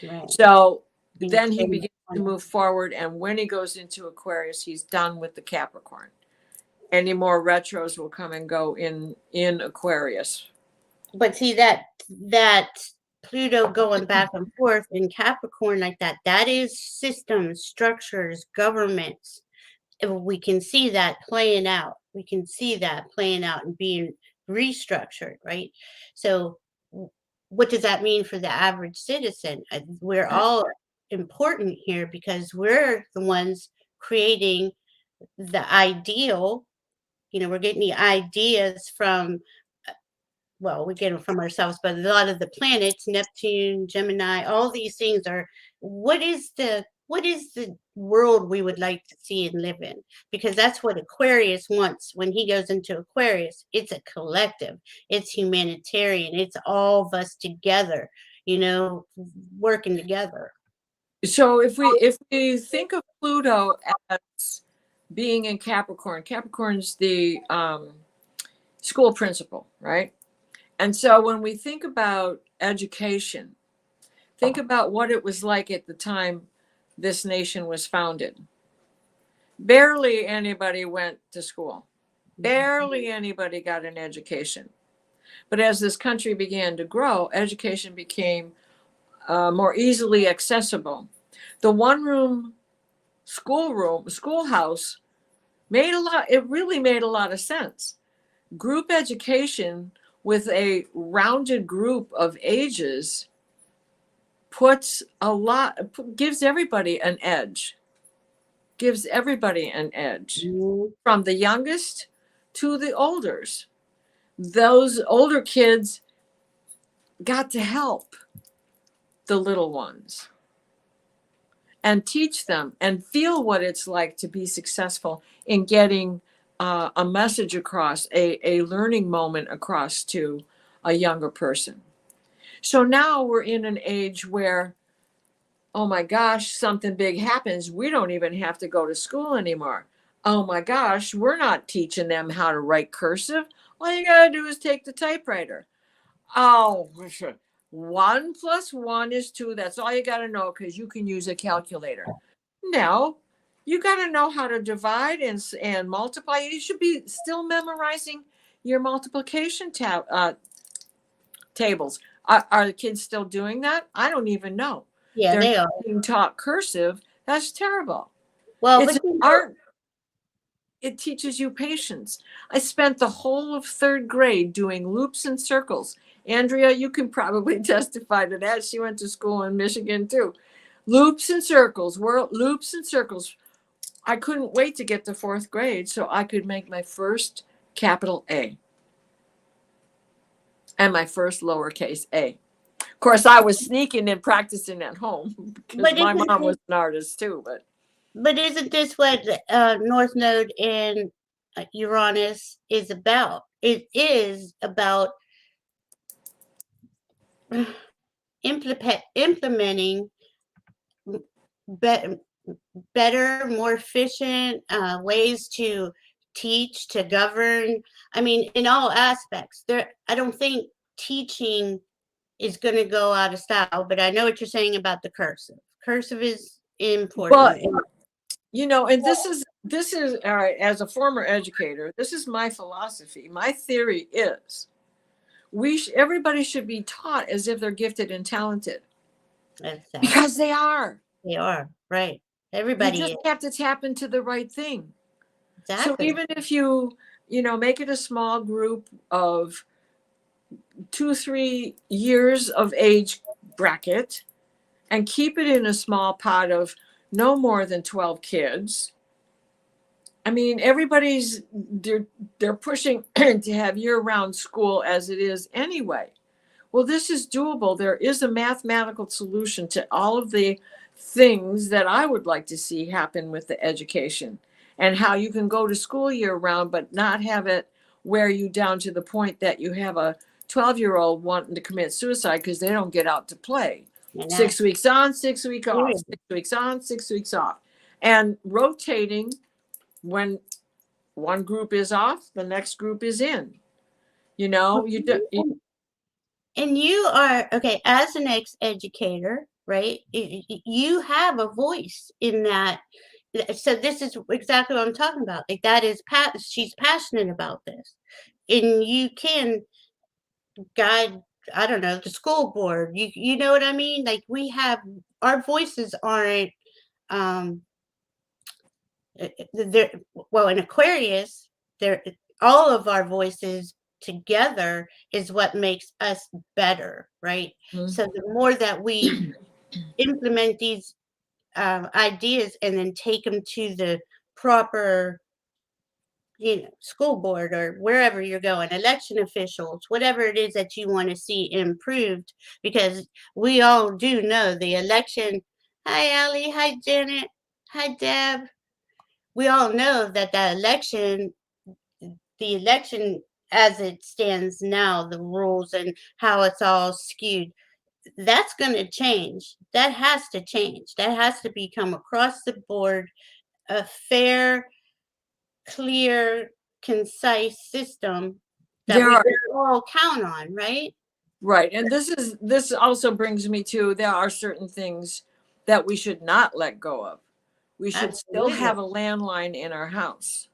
Right. So then he begins to move forward. And when he goes into Aquarius, he's done with the Capricorn. Any more retros will come and go in Aquarius. But see that Pluto going back and forth in Capricorn like that is systems, structures, governments. We can see that playing out. We can see that playing out and being restructured, right? So what does that mean for the average citizen? We're all important here because we're the ones creating the ideal. You know, we're getting the ideas from, well, we get them from ourselves, but a lot of the planets, Neptune, Gemini, all these things are, what is the what is the world we would like to see and live in? Because that's what Aquarius wants when he goes into Aquarius. It's a collective, it's humanitarian, it's all of us together, you know, working together. So if we think of Pluto as being in Capricorn, Capricorn's the school principal, right? And so when we think about education, think about what it was like at the time this nation was founded. Barely anybody went to school. Barely anybody got an education. But as this country began to grow, education became more easily accessible. The schoolhouse made a lot, it really made a lot of sense. Group education with a rounded group of ages gives everybody an edge. Gives everybody an edge. Mhm. From the youngest to the olders. Those older kids got to help the little ones and teach them and feel what it's like to be successful in getting a message across, a learning moment across to a younger person. So now we're in an age where, oh my gosh, something big happens. We don't even have to go to school anymore. Oh my gosh, we're not teaching them how to write cursive. All you got to do is take the typewriter. Oh, 1 + 1 is 2. That's all you got to know because you can use a calculator. No, you got to know how to divide and multiply. You should be still memorizing your multiplication tables. Are the kids still doing that? I don't even know. Yeah, They're they are. not being taught cursive. That's terrible. Well, It's but an art. It teaches you patience. I spent the whole of 3rd grade doing loops and circles. Andrea, you can probably testify to that. She went to school in Michigan too. Loops and circles, loops and circles. I couldn't wait to get to 4th grade so I could make my first capital A and my first lowercase a. Of course, I was sneaking and practicing at home because but my isn't mom this, was an artist too. but isn't this what North Node and Uranus is about? It is about implementing be- better, more efficient ways to teach, to govern. I mean, in all aspects. There, I don't think teaching is going to go out of style, but I know what you're saying about the cursive. Cursive is But important. and this is all right. As a former educator, this is my philosophy. My theory is everybody should be taught as if they're gifted and talented Exactly. because they are. They are right. You Everybody just is. have to tap into the right thing. So Exactly. even if you make it a small group of 2-3 years of age bracket and keep it in a small pot of no more than 12 kids. I mean, they're pushing to have year-round school as it is anyway. Well, this is doable. There is a mathematical solution to all of the things that I would like to see happen with the education and how you can go to school year round, but not have it wear you down to the point that you have a 12-year-old wanting to commit suicide because they don't get out to play. And that's 6 weeks on, 6 weeks off, serious. 6 weeks on, 6 weeks off. And rotating when one group is off, the next group is in. You do, And you are okay as an ex-educator, right? You have a voice in that. So this is exactly what I'm talking about. Like that is she's passionate about this, and you can guide. I don't know the school board. You know what I mean? Like we have our voices aren't um there. Well, in Aquarius, there all of our voices together is what makes us better, right? Mhm. So the more that we implement these ideas and then take them to the proper, school board or wherever you're going, election officials, whatever it is that you want to see improved, because we all do know the election. Hi, Allie. Hi, Janet. Hi, Deb. We all know that the election as it stands now, the rules and how it's all skewed, that's going to change. That has to change. That has to become across the board a fair, clear, concise system that There we are can all count on, right? right, and this also brings me to there are certain things that we should not let go of. We should still Absolutely. have a landline in our house.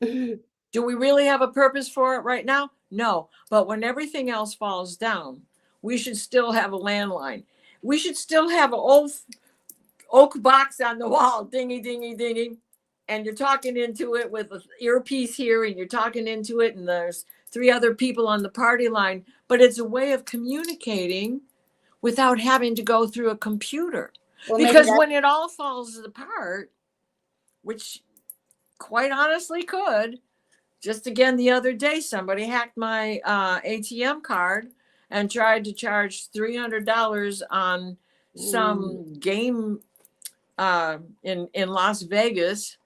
Do we really have a purpose for it right now? No. But when everything else falls down, we should still have a landline. We should still have an old oak box on the wall, dingy, dingy, dingy. And you're talking into it with an earpiece here, and you're talking into it, and there's 3 other people on the party line. But it's a way of communicating without having to go through a computer. Well, maybe Because that's when it all falls apart, which quite honestly could, just again the other day somebody hacked my ATM card and tried to charge $300 on some game in Las Vegas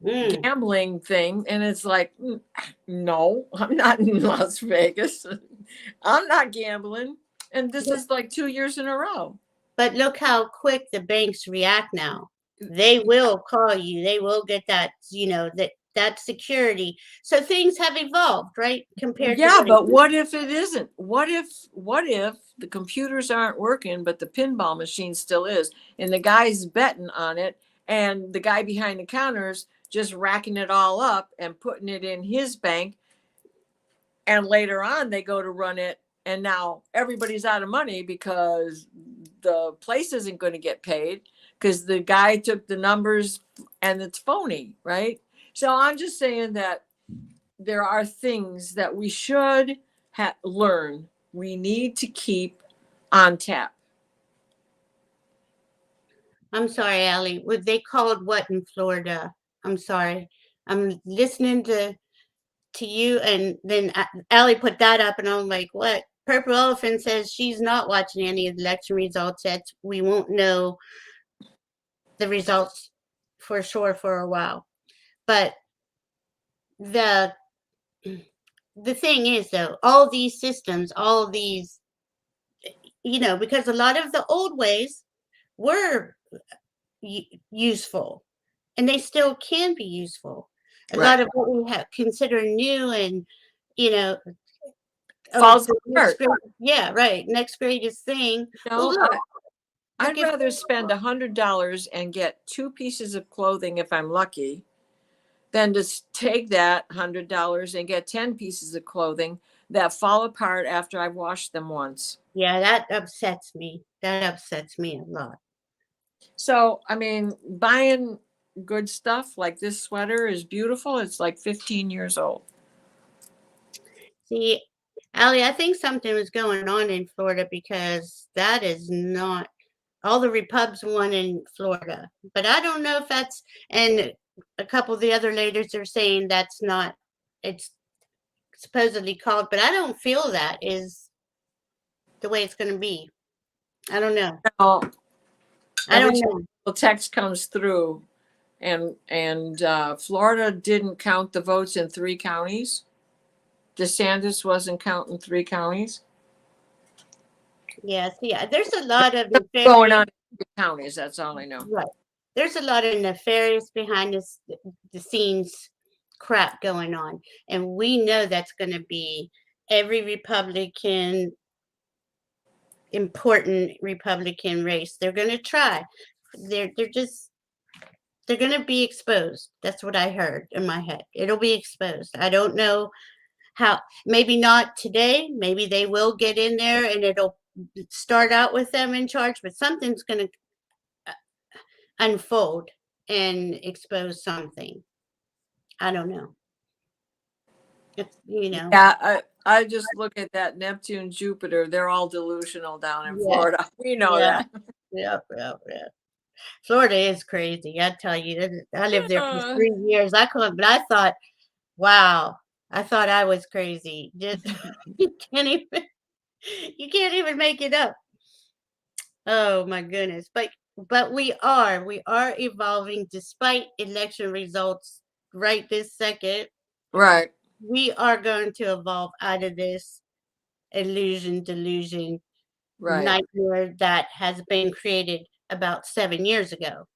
mm, gambling thing, and it's like, no, I'm not in Las Vegas. I'm not gambling, and this is like 2 years in a row. but look how quick the banks react now. They will call you. They will get that, that security. So things have evolved, right? Compared to Yeah, what it but what if it isn't? What if the computers aren't working, but the pinball machine still is, and the guy's betting on it, and the guy behind the counters just racking it all up and putting it in his bank, and later on they go to run it, and now everybody's out of money because the place isn't going to get paid because the guy took the numbers and it's phony, right? So I'm just saying that there are things that we should learn. We need to keep on tap. I'm sorry, Allie. What they called what in Florida? I'm sorry. I'm listening to you, and then Allie put that up, and I'm like, what? Purple Elephant says she's not watching any of the election results yet. We won't know the results for sure for a while. But the the thing is, though, all these systems, all these, because a lot of the old ways were useful, and they still can be useful. A Right. lot of what we have consider new and, you know, Falls the next apart. great, yeah, right, next greatest thing. Well, No, look, I'd if rather spend $100 and get 2 pieces of clothing if I'm lucky than to take that $100 and get 10 pieces of clothing that fall apart after I've washed them once. yeah, that upsets me. That upsets me a lot. So, I mean, buying good stuff like this sweater is beautiful. It's like 15 years old. See, Allie, I think something was going on in Florida because that is not all the Repubs won in Florida. But I don't know if that's, and a couple of the other ladies are saying that's not, it's supposedly called, but I don't feel that is the way it's going to be. I don't know. Now, I every don't time know. a text comes through, and Florida didn't count the votes in 3 counties. DeSantis wasn't counting 3 counties. Yeah, see, there's a lot of Going nefarious, on in 3 counties, that's all I know. right. There's a lot of nefarious behind the scenes crap going on. And we know that's going to be every Republican, important Republican race. They're going to try. They're just they're going to be exposed. That's what I heard in my head. It'll be exposed. I don't know how, maybe not today. Maybe they will get in there and it'll start out with them in charge, but something's going to unfold and expose something. I don't know. It's. Yeah, I just look at that Neptune, Jupiter. They're all delusional down in Yeah, Florida. We know yeah, that. yeah, yeah, yeah. Florida is crazy. I tell you, I lived there for Uh, 3 years. I couldn't, but I thought, wow, I thought I was crazy. Just you can't even, you can't even make it up. Oh my goodness! But but we are evolving despite election results right this second. Right. We are going to evolve out of this illusion, delusion, Right. nightmare that has been created about 7 years ago.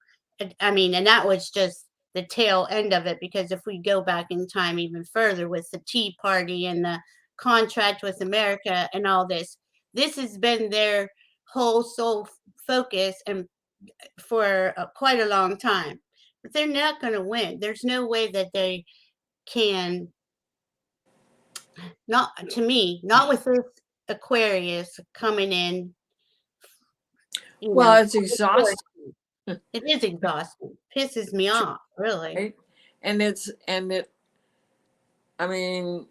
I mean, and that was just the tail end of it, because if we go back in time even further with the Tea Party and the contract with America and all this has been their whole sole focus and for quite a long time. But they're not going to win. There's no way that they can, not to me, not with this Aquarius coming in, you know, Well, it's exhausting, it is exhausting. Pisses me off, really. right? And it. I mean,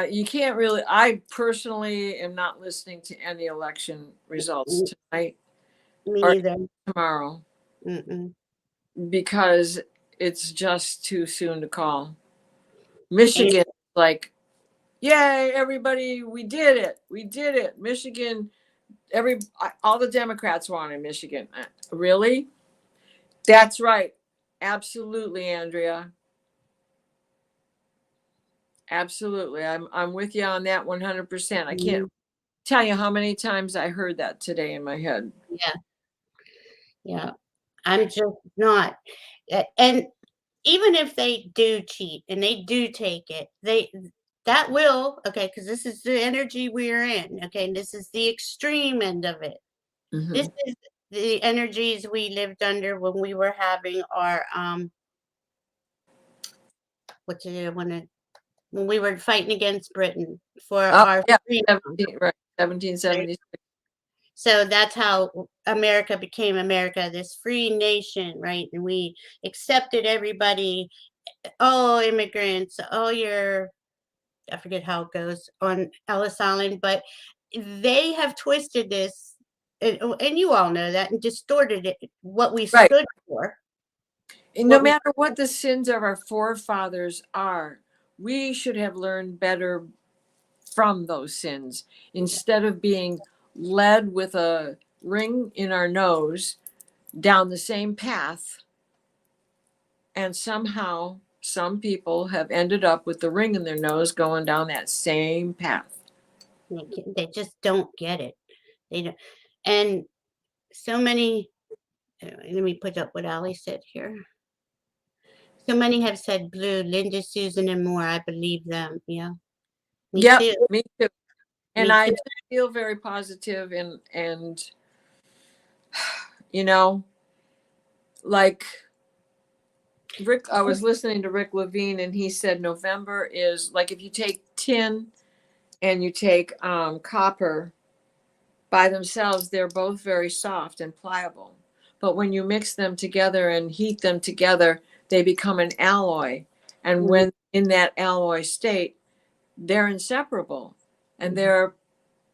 you can't really. I personally am not listening to any election results tonight Me or neither. tomorrow Mm-mm. because it's just too soon to call. And Michigan, like, yay, everybody, we did it. We did it. Michigan, all the Democrats wanted Michigan. Really? That's right. Absolutely, Andrea. Absolutely. I'm with you on that 100%. I can't tell you how many times I heard that today in my head. yeah, yeah. I'm just not. And even if they do cheat and they do take it, that will, okay, because this is the energy we're in, okay, and this is the extreme end of it. This Mm-hmm. is the energies we lived under when we were having our what do you want to, when we were fighting against Britain for Oh, our yeah. freedom, 17, right. right? 1776. So that's how America became America, this free nation, right? And we accepted everybody, all immigrants, all your, I forget how it goes on Ellis Island, but they have twisted this, and you all know that, and distorted it, what we Right. stood for. And no What we, matter what the sins of our forefathers are, we should have learned better from those sins instead of being led with a ring in our nose down the same path. And somehow, some people have ended up with the ring in their nose going down that same path. they just don't get it. They don't, and so many. Let me put up what Ali said here. So many have said blue, Linda, Susan, and more. I believe them. Yeah, me Yep, too. me too. And Me I too. just feel very positive and you know, like Rick, I was listening to Rick Levine and he said November is like if you take tin and you take copper by themselves, they're both very soft and pliable. But when you mix them together and heat them together, they become an alloy. And Mhm, when in that alloy state, they're inseparable and mhm, they're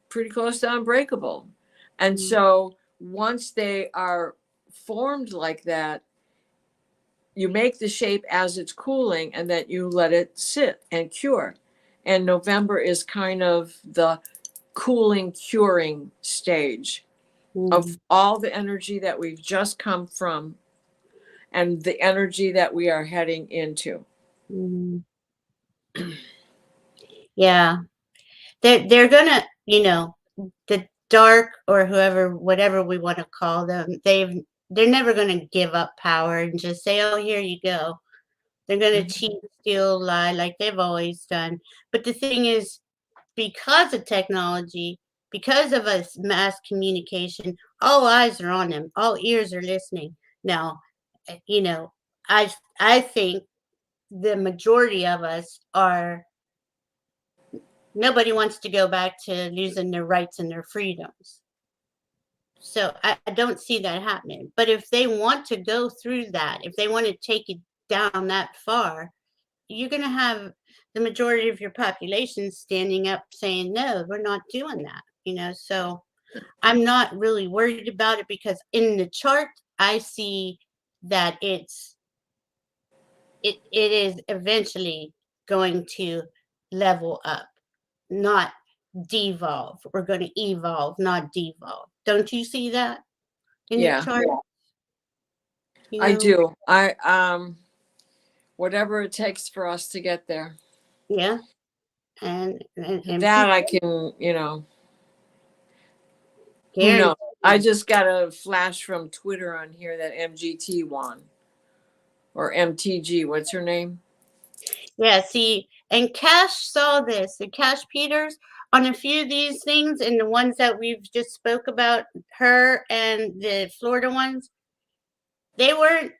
pretty close to unbreakable. And mhm, so once they are formed like that, you make the shape as it's cooling and then you let it sit and cure. And November is kind of the cooling, curing stage of mhm, all the energy that we've just come from and the energy that we are heading into. mhm. Yeah, they're gonna, the dark or whoever, whatever we want to call them. They're never gonna give up power and just say, "Oh, here you go." They're gonna Mhm. cheat, steal, lie like they've always done. But the thing is, because of technology, because of us mass communication, all eyes are on them, all ears are listening. Now, you know, I think the majority of us are, nobody wants to go back to losing their rights and their freedoms. So I don't see that happening. But if they want to go through that, if they want to take it down that far, you're going to have the majority of your population standing up saying, no, we're not doing that. So I'm not really worried about it, because in the chart, I see that it is eventually going to level up, not devolve. We're going to evolve, not devolve. Don't you see that? in your Yeah, chart. You I know, do. Whatever it takes for us to get there. yeah, and That people I can, who knows? guarantee. I just got a flash from Twitter on here that MGT won or MTG. What's her name? Yeah, see, and Cash saw this, and Cash Peters on a few of these things, and the ones that we've just spoke about, her and the Florida ones, they weren't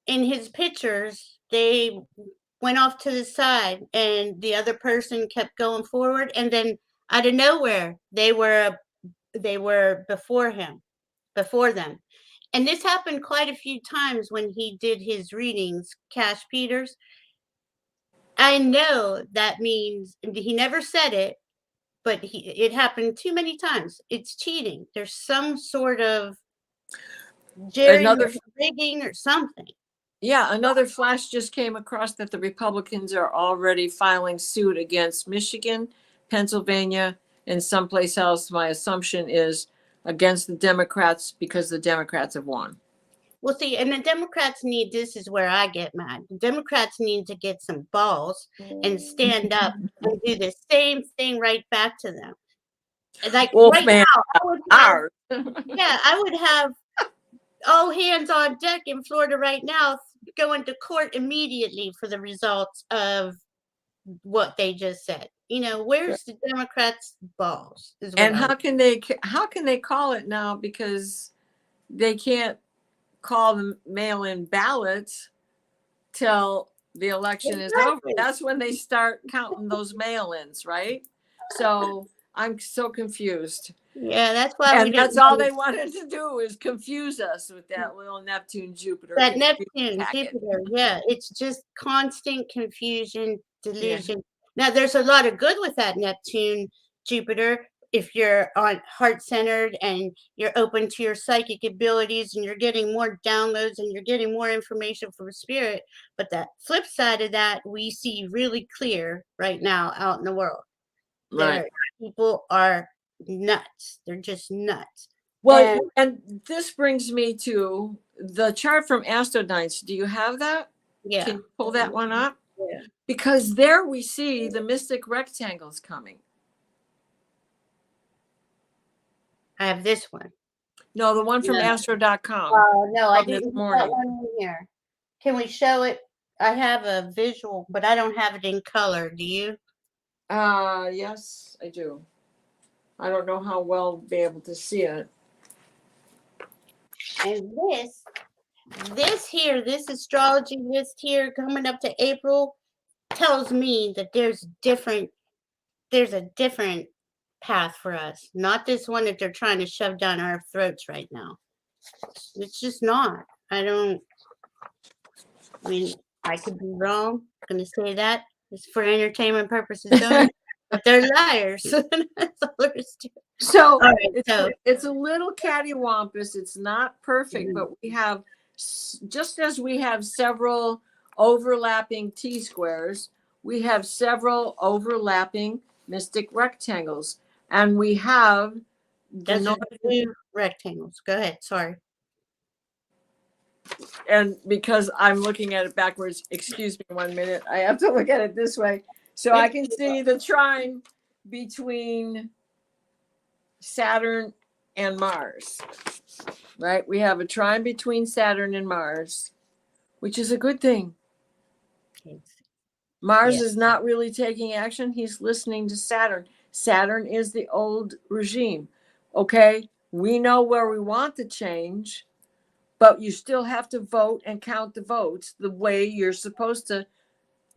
in his pictures. They went off to the side, and the other person kept going forward, and then out of nowhere, they were before them. And this happened quite a few times when he did his readings, Cash Peters. I know that means he never said it, but it happened too many times. It's cheating. There's some sort of Another, rigging or something. another flash just came across that the Republicans are already filing suit against Michigan, Pennsylvania, and someplace else. My assumption is against the Democrats because the Democrats have won. Well, see, and the Democrats need, this is where I get mad. The Democrats need to get some balls and stand up and do the same thing right back to them. Like right Wolfman, now, I would have, ours. yeah, I would have all hands on deck in Florida right now, going to court immediately for the results of what they just said. Where's the Democrats' balls? Is what And how can they call it now, because they can't call the mail-in ballots till the election is over. That's when they start counting those mail-ins, right? So I'm so confused. Yeah, that's why and that's all they wanted to do, is confuse us with that little Neptune Jupiter. That Neptune Jupiter. Yeah, it's just constant confusion, delusion. Now, there's a lot of good with that Neptune Jupiter if you're on heart-centered and you're open to your psychic abilities and you're getting more downloads and you're getting more information from spirit. But the flip side of that, we see really clear right now out in the world. Right. People are nuts. They're just nuts. Well, and this brings me to the chart from Astrodyncs. Do you have that? Yeah. Can you pull that one up? Yeah. Because there we see the mystic rectangles coming. I have this one. No, the one from astro.com. Oh, no, I didn't put that one in here. Can we show it? I have a visual, but I don't have it in color. Do you? Yes, I do. I don't know how well I'll be able to see it. And this astrology list here coming up to April tells me that there's a different path for us. Not this one that they're trying to shove down our throats right now. It's just not. I mean, I could be wrong. I'm going to say that. It's for entertainment purposes only. But they're liars. That's all there is to it. So, right, it's a little cattywampus. It's not perfect, but we have, just as we have several overlapping T-squares, we have several overlapping mystic rectangles. And we have the two rectangles. Go ahead. Sorry. And because I'm looking at it backwards, excuse me 1 minute, I have to look at it this way. So I can see the trine between Saturn and Mars, right? We have a trine between Saturn and Mars, which is a good thing. Mars is not really taking action. He's listening to Saturn. Saturn is the old regime. Okay, we know where we want to change, but you still have to vote and count the votes the way you're supposed to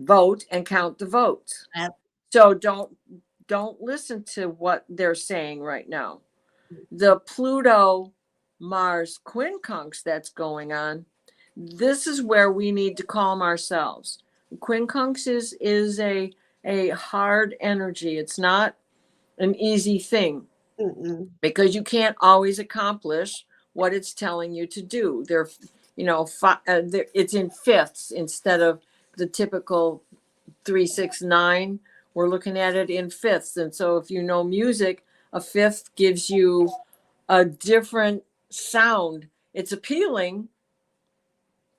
vote and count the votes. Yep. So don't listen to what they're saying right now. The Pluto Mars quincunx that's going on, this is where we need to calm ourselves. Quincunx is a hard energy. It's not an easy thing. Because you can't always accomplish what it's telling you to do. It's in fifths instead of the typical 3, 6, 9. We're looking at it in fifths. And so if you know music, a fifth gives you a different sound. It's appealing,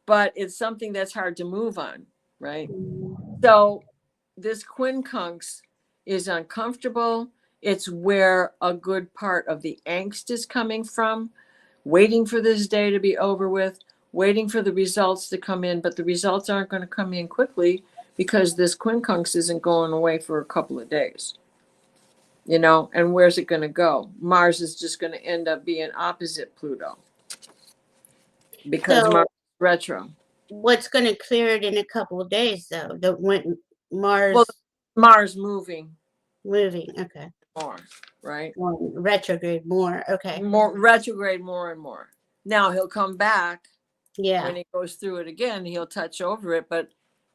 but it's something that's hard to move on, right? So this quincunx is uncomfortable. It's where a good part of the angst is coming from, waiting for this day to be over with, waiting for the results to come in, but the results aren't going to come in quickly because this quincunx isn't going away for a couple of days. You know, and where's it going to go? Mars is just going to end up being opposite Pluto because So Mars is retro. what's going to clear it in a couple of days, though? The when Well, Mars Mars moving moving, okay, more, right? more retrograde, more, okay, More retrograde more and more. Now he'll come back yeah, when he goes through it again, he'll touch over it, but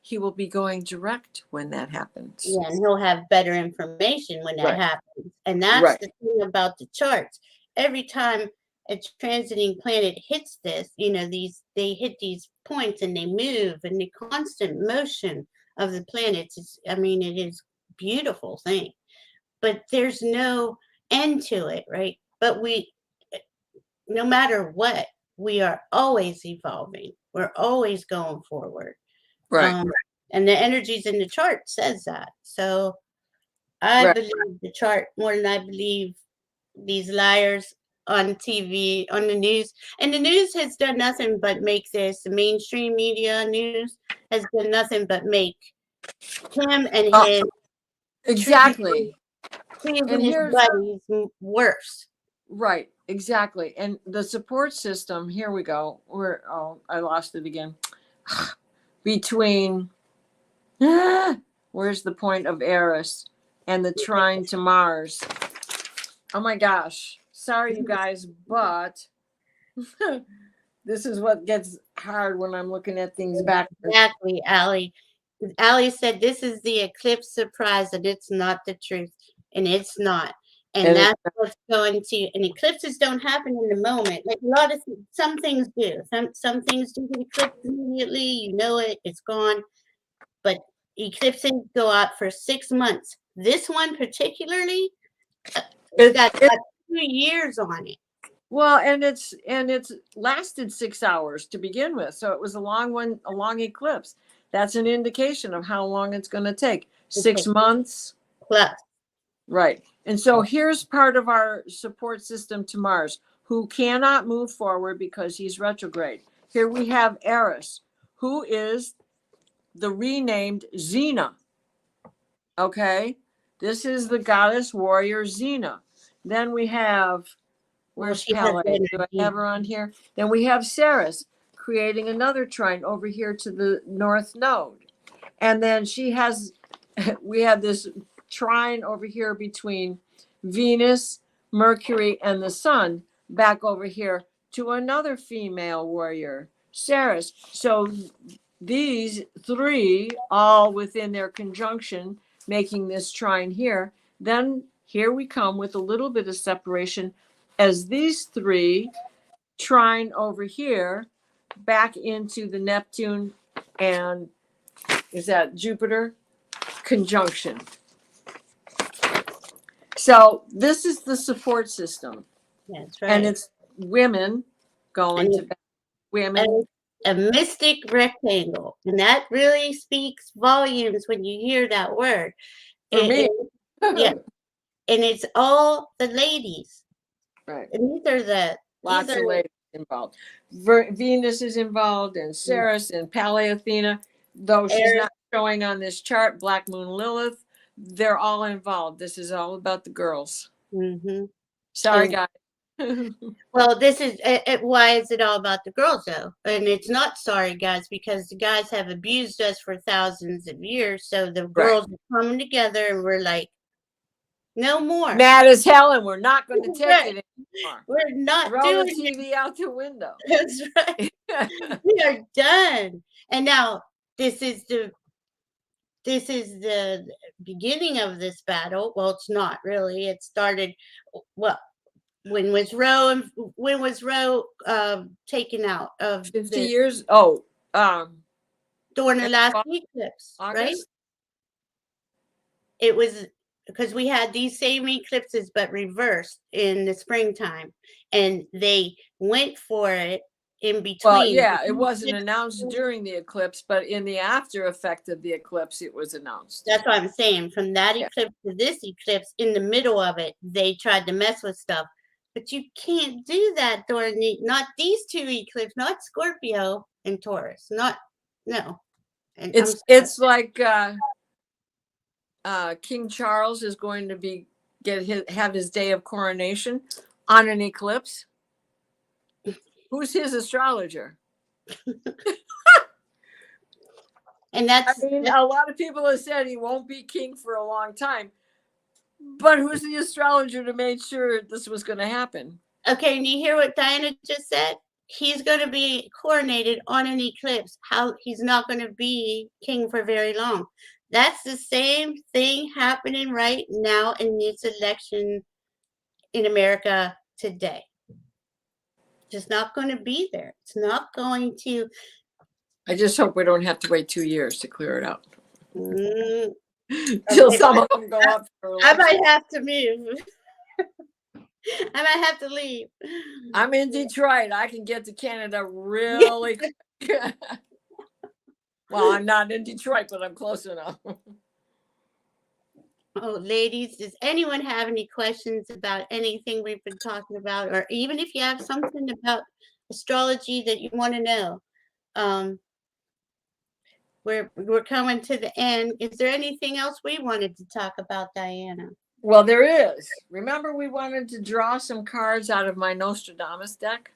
he will be going direct when that happens. yeah, and he'll have better information when that Right. happens, and that's Right. the thing about the charts. Every time a transiting planet hits this, they hit these points and they move, and the constant motion of the planets is, I mean, it is a beautiful thing, but there's no end to it, right? But no matter what, we are always evolving. We're always going forward. Right. And the energies in the chart says that. So I Right. believe the chart more than I believe these liars on TV, on the news. And the news has done nothing but make this, the mainstream media news has done nothing but make him and his Exactly. trees And and his here's buddies worse. right. Exactly. And the support system, here we go. I lost it again. Between where's the point of Eris and the trine to Mars? Oh my gosh. Sorry, you guys, but this is what gets hard when I'm looking at things back. Exactly, Allie. Allie said this is the eclipse surprise, and it's not the truth, and it's not. And And that's what's going to. And eclipses don't happen in the moment. Like some things do. Some things do get eclipsed immediately. You know it. It's gone. But eclipses go out for 6 months. This one particularly, it's got it, 2 years on it. well, and it's lasted 6 hours to begin with, so it was a long one, a long eclipse. That's an indication of how long it's going to take. 6 months, Plus, right? And so here's part of our support system to Mars, who cannot move forward because he's retrograde. Here we have Eris, who is the renamed Xena. Okay, this is the goddess warrior Xena. Then we have, where's she has Pele? been. Do I have her on here? Then we have Ceres creating another trine over here to the north node. And then we have this trine over here between Venus, Mercury, and the Sun back over here to another female warrior, Ceres. So these three all within their conjunction making this trine here. Then here we come with a little bit of separation as these three trine over here back into the Neptune and is that Jupiter conjunction. So this is the support system. That's right. And it's women going to women. A mystic rectangle, and that really speaks volumes when you hear that word. For me. Yeah, and it's all the ladies. Right. And lots of ladies involved. Venus is involved, and Ceres and Pele Athena, though she's not showing on this chart. Black Moon Lilith, they're all involved. This is all about the girls. Mm-hmm. Sorry, guys. Well, this is why is it all about the girls, though? And it's not sorry, guys, because the guys have abused us for thousands of years. So the girls are coming together, and we're like, no more. Mad as hell, and we're not going to take it anymore. We're not Throw the TV out the window. That's right. We are done. And now this is the beginning of this battle. Well, it's not really. It started. Well, when was Roe taken out of 50 years? Oh, during the last eclipse, August? right? It was because we had these same eclipses but reversed in the springtime, and they went for it in between. Well, yeah, it wasn't announced during the eclipse, but in the after effect of the eclipse, it was announced. That's what I'm saying. From that eclipse to this eclipse, in the middle of it, they tried to mess with stuff. But you can't do that during not these two eclipses, not Scorpio and Taurus. No. And it's like King Charles is going to have his day of coronation on an eclipse. Who's his astrologer? And that's, a lot of people have said he won't be king for a long time. But who's the astrologer to make sure this was going to happen? Okay, and you hear what Diana just said? He's going to be coronated on an eclipse. How he's not going to be king for very long. That's the same thing happening right now in this election in America today. Just not going to be there. It's not going to. I just hope we don't have to wait 2 years to clear it out. Till some of them go up. I might have to move. I might have to leave. I'm in Detroit. I can get to Canada really quick. Well, I'm not in Detroit, but I'm close enough. Oh, ladies, does anyone have any questions about anything we've been talking about? Or even if you have something about astrology that you want to know? We're coming to the end. Is there anything else we wanted to talk about, Diana? Well, there is. Remember, we wanted to draw some cards out of my Nostradamus deck?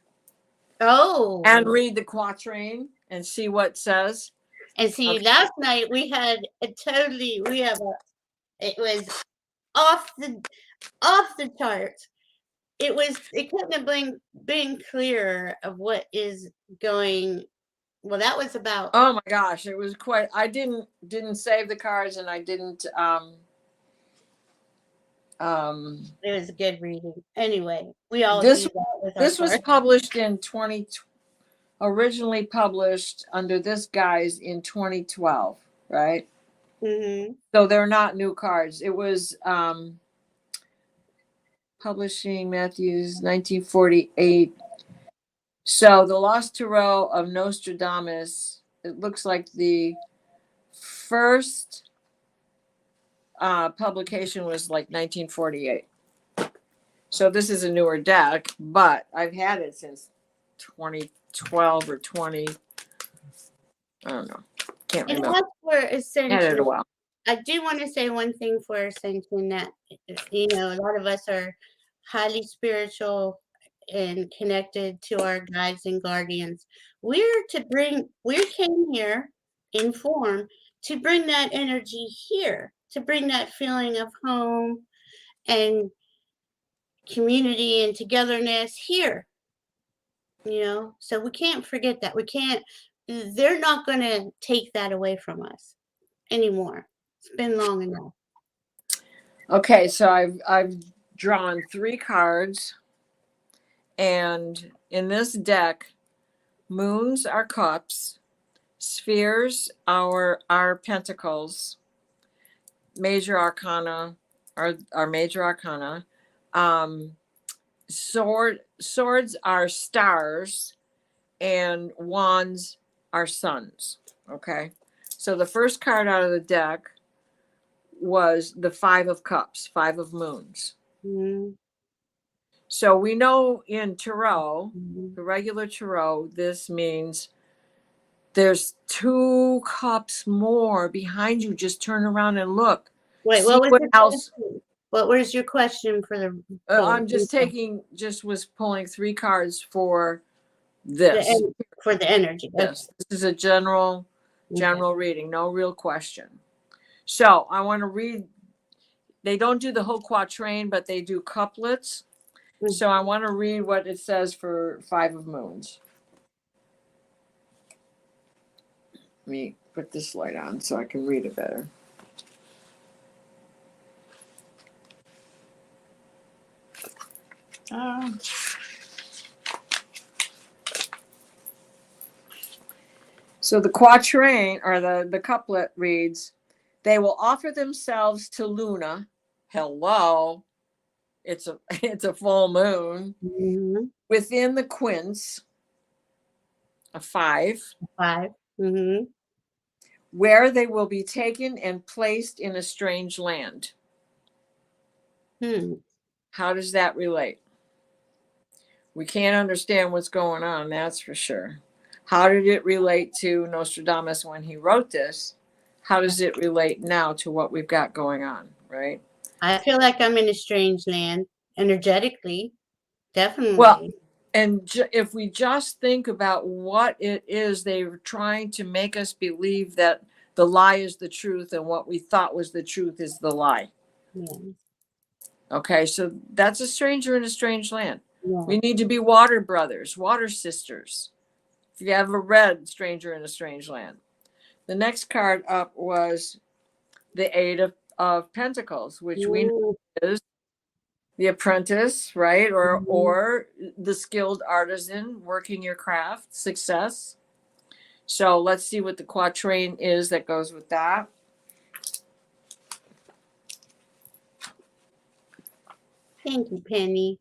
Oh. And read the quatrain and see what it says. And see, last night we had it was off the charts. It couldn't have been clearer of what is going. Well, that was about. Oh my gosh, it was quite. I didn't save the cards, and I didn't. It was a good reading. Anyway, we all this do that with this our was cards. published in originally published under this guise in 2012, right? Mm-hmm. So they're not new cards. It was publishing Matthews 1948. So the Lost Tarot of Nostradamus. It looks like the first publication was like 1948. So this is a newer deck, but I've had it since 2012 or 20. I don't know. Can't remember. And for Ascension, had it a while. I do want to say one thing for Ascension that, a lot of us are highly spiritual and connected to our guides and guardians. We came here in form to bring that energy here, to bring that feeling of home and community and togetherness here. So we can't forget that. They're not going to take that away from us anymore. It's been long enough. Okay, so I've drawn 3 cards, and in this deck, moons are cups, spheres are pentacles, major arcana are major arcana, swords are stars, and wands are suns. Okay, so the first card out of the deck was the 5 of cups, 5 of moons. Mm-hmm. So we know in tarot, the regular tarot, this means there's 2 cups more behind you. Just turn around and look. Wait, see what else? What was your question for the? I'm just was pulling 3 cards for this. For the energy. Yes, this is a general reading, no real question. So I want to read. They don't do the whole quatrain, but they do couplets. Mm-hmm. So I want to read what it says for 5 of moons. Let me put this light on so I can read it better. So the quatrain or the couplet reads, "They will offer themselves to Luna." Hello. It's a full moon. Mm-hmm. Within the quince, a 5. 5. Mm-hmm. Where they will be taken and placed in a strange land. How does that relate? We can't understand what's going on, that's for sure. How did it relate to Nostradamus when he wrote this? How does it relate now to what we've got going on, right? I feel like I'm in a strange land energetically, definitely. Well, and if we just think about what it is they were trying to make us believe, that the lie is the truth and what we thought was the truth is the lie. Yeah. Okay, so that's a stranger in a strange land. Yeah. We need to be water brothers, water sisters. If you ever read Stranger in a Strange Land. The next card up was the 8 of Pentacles, which we know is the apprentice, right? Or the skilled artisan working your craft, success. So let's see what the quatrain is that goes with that. Thank you, Penny.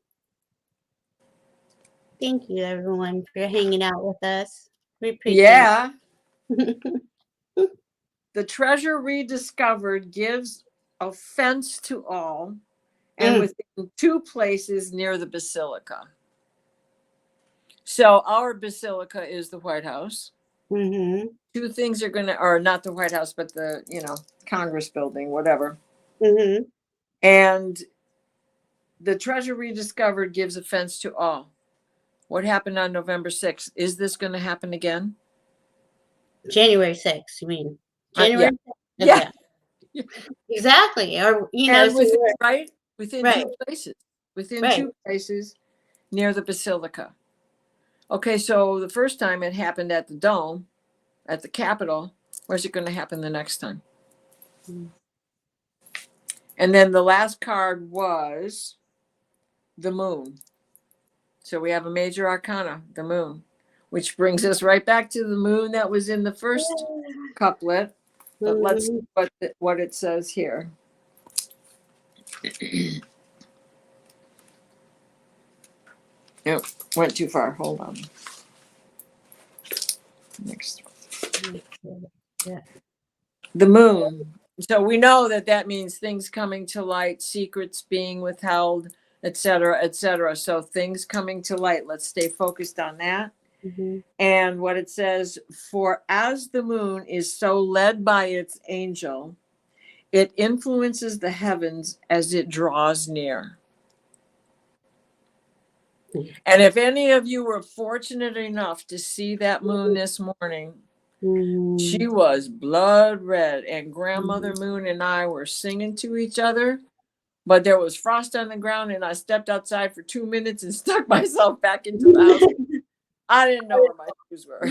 Thank you, everyone, for hanging out with us. We appreciate it. The treasure rediscovered gives offense to all, and within 2 places near the basilica. So our basilica is the White House. 2 things are going to, or not the White House, but the, Congress building, whatever. And the treasure rediscovered gives offense to all. What happened on November 6th? Is this going to happen again? January 6th, you mean? January 6th? Yeah. Exactly. Or, and within, right? Within right. 2 places. Within 2 places near the basilica. Okay, so the first time it happened at the Dome, at the Capitol. Where's it going to happen the next time? And then the last card was the Moon. So we have a major arcana, the Moon, which brings us right back to the Moon that was in the first couplet. But let's see what it says here. Yep, went too far. Hold on. Next. The Moon. So we know that means things coming to light, secrets being withheld, etc., etc. So things coming to light. Let's stay focused on that. And what it says, for as the moon is so led by its angel, it influences the heavens as it draws near. And if any of you were fortunate enough to see that moon this morning, she was blood red, and Grandmother Moon and I were singing to each other, but there was frost on the ground, and I stepped outside for 2 minutes and stuck myself back into the house. I didn't know where my shoes were.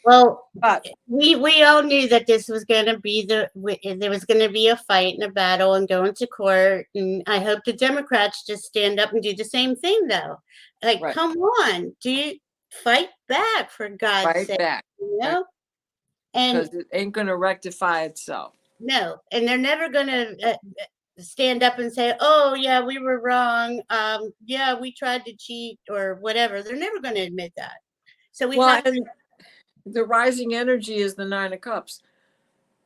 Well, but we all knew that this was going to be there was going to be a fight and a battle and going to court. And I hope the Democrats just stand up and do the same thing, though. Like, come on, fight back, for God's sake. Back. And because it ain't going to rectify itself. No, and they're never going to stand up and say, "Oh, yeah, we were wrong. Yeah, we tried to cheat or whatever." They're never going to admit that. So we have to. The rising energy is the 9 of Cups.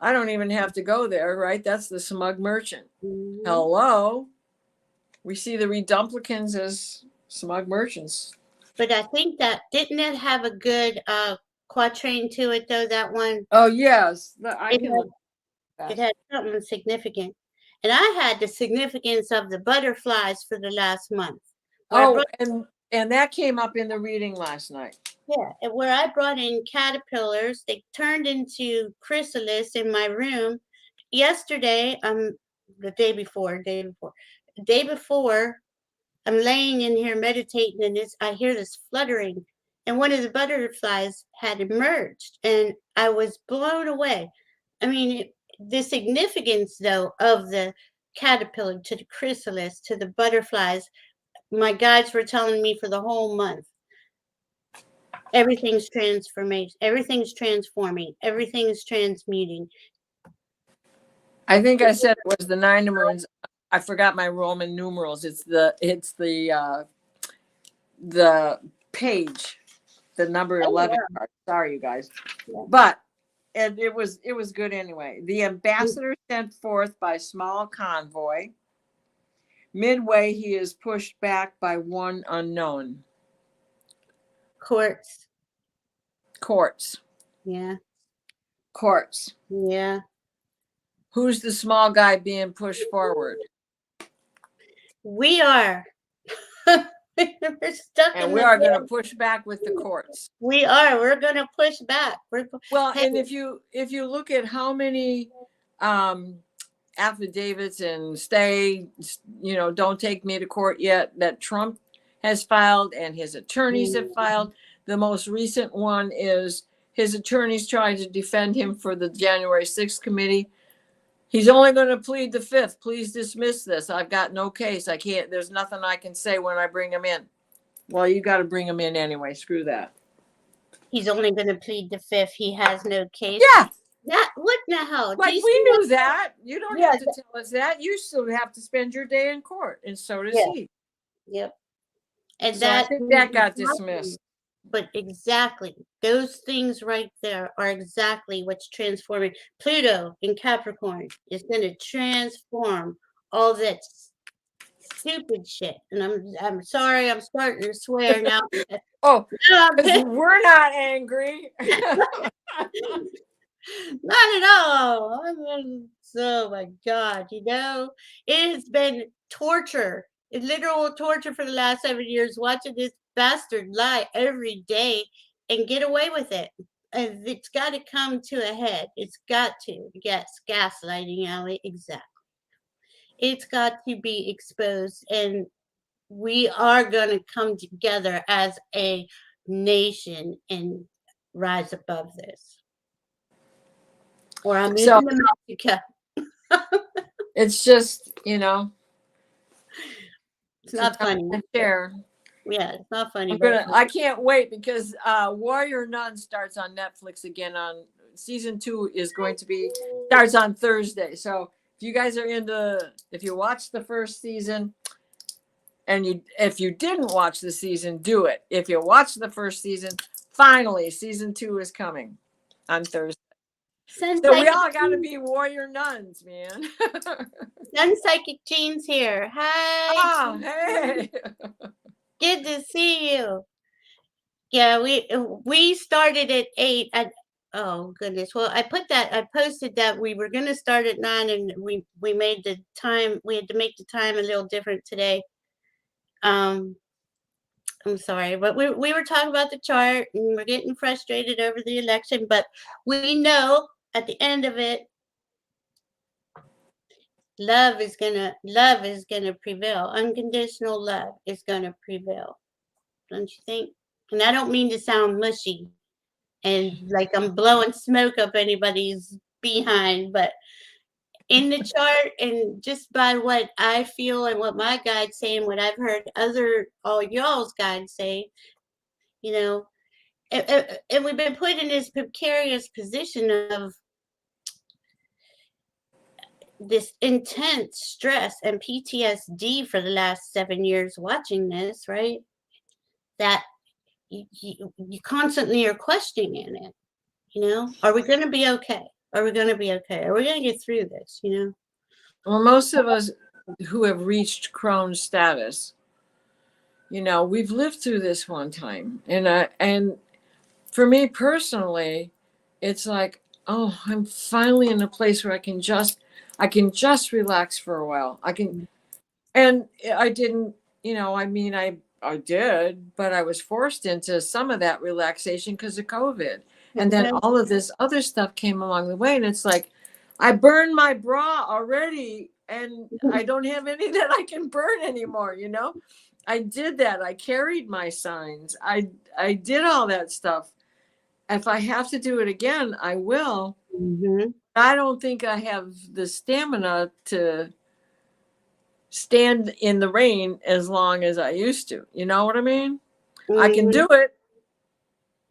I don't even have to go there, right? That's the smug merchant. Hello. We see the reduplicants as smug merchants. But I think that didn't it have a good quatrain to it, though, that one? Oh, yes. It had something significant. And I had the significance of the butterflies for the last month. And that came up in the reading last night. Yeah, where I brought in caterpillars, they turned into chrysalis in my room. Yesterday, the day before, I'm laying in here meditating, and I hear this fluttering, and one of the butterflies had emerged, and I was blown away. I mean, the significance, though, of the caterpillar to the chrysalis to the butterflies, my guides were telling me for the whole month. Everything's transformation. Everything's transforming. Everything's transmuting. I think I said it was the 9 of Moons. I forgot my Roman numerals. It's the page. the number Oh, 11 yeah. card. Sorry, you guys. Yeah. But and it was good anyway. The ambassador sent forth by small convoy. Midway, he is pushed back by one unknown. Courts. Courts. Yeah. Courts. Yeah. Who's the small guy being pushed forward? We are. We're stuck And in we the are going to push back with the courts. We are. We're going to push back. Well, Hey, and if you look at how many affidavits and stay, don't take me to court yet, that Trump has filed and his attorneys have filed. The most recent one is his attorneys trying to defend him for the January 6th committee. He's only going to plead the 5th. Please dismiss this. I've got no case. I can't, there's nothing I can say when I bring him in. Well, you got to bring him in anyway. Screw that. he's only going to plead the 5th. He has no case. Yeah. What the hell? Like, we knew that. You don't have to tell us that. You still have to spend your day in court, and so does he. Yep. And so I think that got dismissed. But exactly, those things right there are exactly what's transforming. Pluto in Capricorn is going to transform all that stupid shit. And I'm sorry, I'm starting to swear now. Oh, because we're not angry. Not at all. Oh my God, it has been torture, literal torture for the last 7 years, watching this bastard lie every day and get away with it. And it's got to come to a head. It's got to. Yes, gaslighting, Allie, exactly. It's got to be exposed, and we are going to come together as a nation and rise above this. Or I'm moving to Mexico. It's just, it's not funny. Share. Yeah, it's not funny. I can't wait because Warrior Nun starts on Netflix again. On season 2 is going to starts on Thursday. So if you guys are if you watched the first season, and if you didn't watch the season, do it. If you watched the first season, finally season 2 is coming on Thursday. So we all got to be warrior nuns, man. Sun Psychic Jeans here. Hi. Oh, hey. Good to see you. Yeah, we started at 8. Oh goodness. Well, I posted that we were going to start at 9, and we made the time. We had to make the time a little different today. I'm sorry, but we were talking about the chart, and we're getting frustrated over the election, but we know at the end of it, love is gonna prevail. Unconditional love is gonna prevail. Don't you think? And I don't mean to sound mushy and like I'm blowing smoke up anybody's behind, but in the chart and just by what I feel and what my guides say and what I've heard all y'all's guides say, and we've been put in this precarious position of this intense stress and PTSD for the last 7 years watching this, right? That you constantly are questioning it, Are we going to be okay? Are we going to be okay? Are we going to get through this, Well, most of us who have reached Crohn's status, we've lived through this one time. And for me personally, it's like, oh, I'm finally in a place where I can just relax for a while. And I didn't, I did, but I was forced into some of that relaxation because of COVID. And then all of this other stuff came along the way. And it's like, I burned my bra already and I don't have any that I can burn anymore. I did that. I carried my signs. I did all that stuff. If I have to do it again, I will. Mm-hmm. I don't think I have the stamina to stand in the rain as long as I used to. You know what I mean? Mm-hmm. I can do it,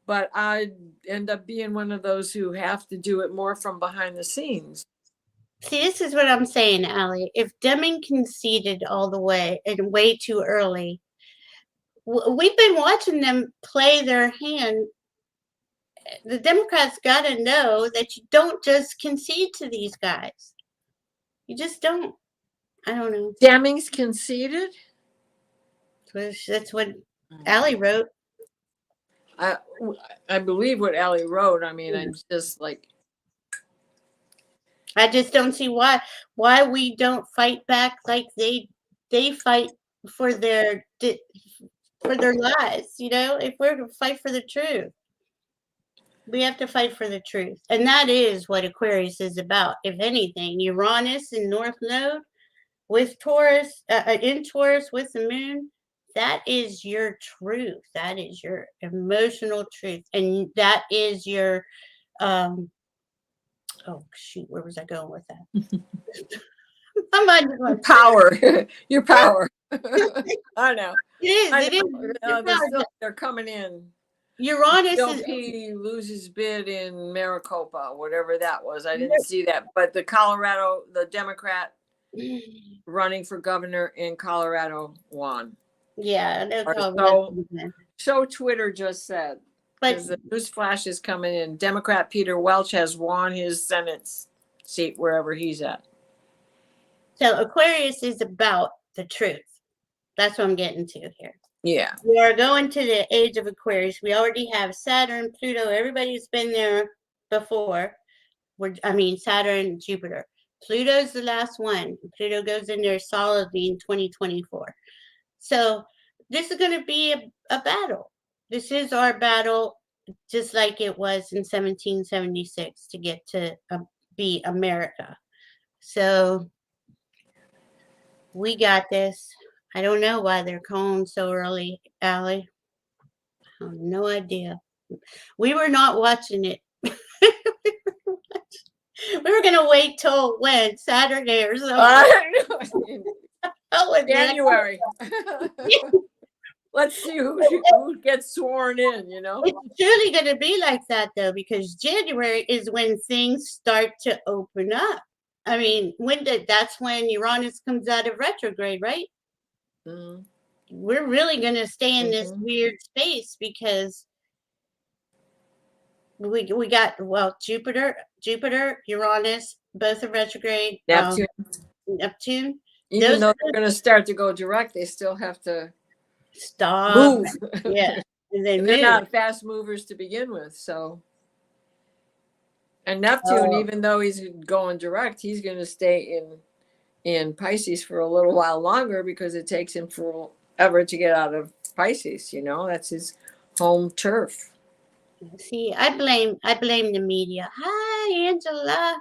but I end up being one of those who have to do it more from behind the scenes. See, this is what I'm saying, Allie. If Deming conceded all the way and way too early, we've been watching them play their hand. The Democrats got to know that you don't just concede to these guys. You just don't. I don't know. Demings conceded? That's what Allie wrote. I believe what Allie wrote. I mean, I'm just like, I just don't see why we don't fight back like they fight for their lives. You know, if we're to fight for the truth, we have to fight for the truth, and that is what Aquarius is about. If anything, Uranus in North Node with Taurus, in Taurus with the Moon. That is your truth. That is your emotional truth, and that is your oh shoot, where was I going with that? I'm on power. Your power. I know. It is. I It know. is. They're coming in. Uranus Bill is. P loses bid in Maricopa, whatever that was. I didn't see that. But the Democrat running for governor in Colorado won. Yeah, no. So Twitter just said. Because the news flash is coming in. Democrat Peter Welch has won his Senate seat wherever he's at. So Aquarius is about the truth. That's what I'm getting to here. Yeah. We are going to the age of Aquarius. We already have Saturn, Pluto. Everybody's been there before. Saturn, Jupiter. Pluto's the last one. Pluto goes in there solidly in 2024. So this is going to be a battle. This is our battle, just like it was in 1776 to get to be America. So we got this. I don't know why they're calling so early, Allie. I have no idea. We were not watching it. We were gonna wait till when? Saturday or something. January. Let's see who gets sworn in, you know. It's truly gonna be like that though, because January is when things start to open up. I mean, that's when Uranus comes out of retrograde, right? Mm-hmm. We're really gonna stay in this weird space because we got Jupiter, Uranus, both are retrograde. Neptune. Even though they're going to start to go direct, they still have to stop. Move. Yeah, and they're not fast movers to begin with. So, and Neptune, even though he's going direct, he's going to stay in Pisces for a little while longer because it takes him forever to get out of Pisces. You know, that's his home turf. See, I blame the media. Hi, Angela.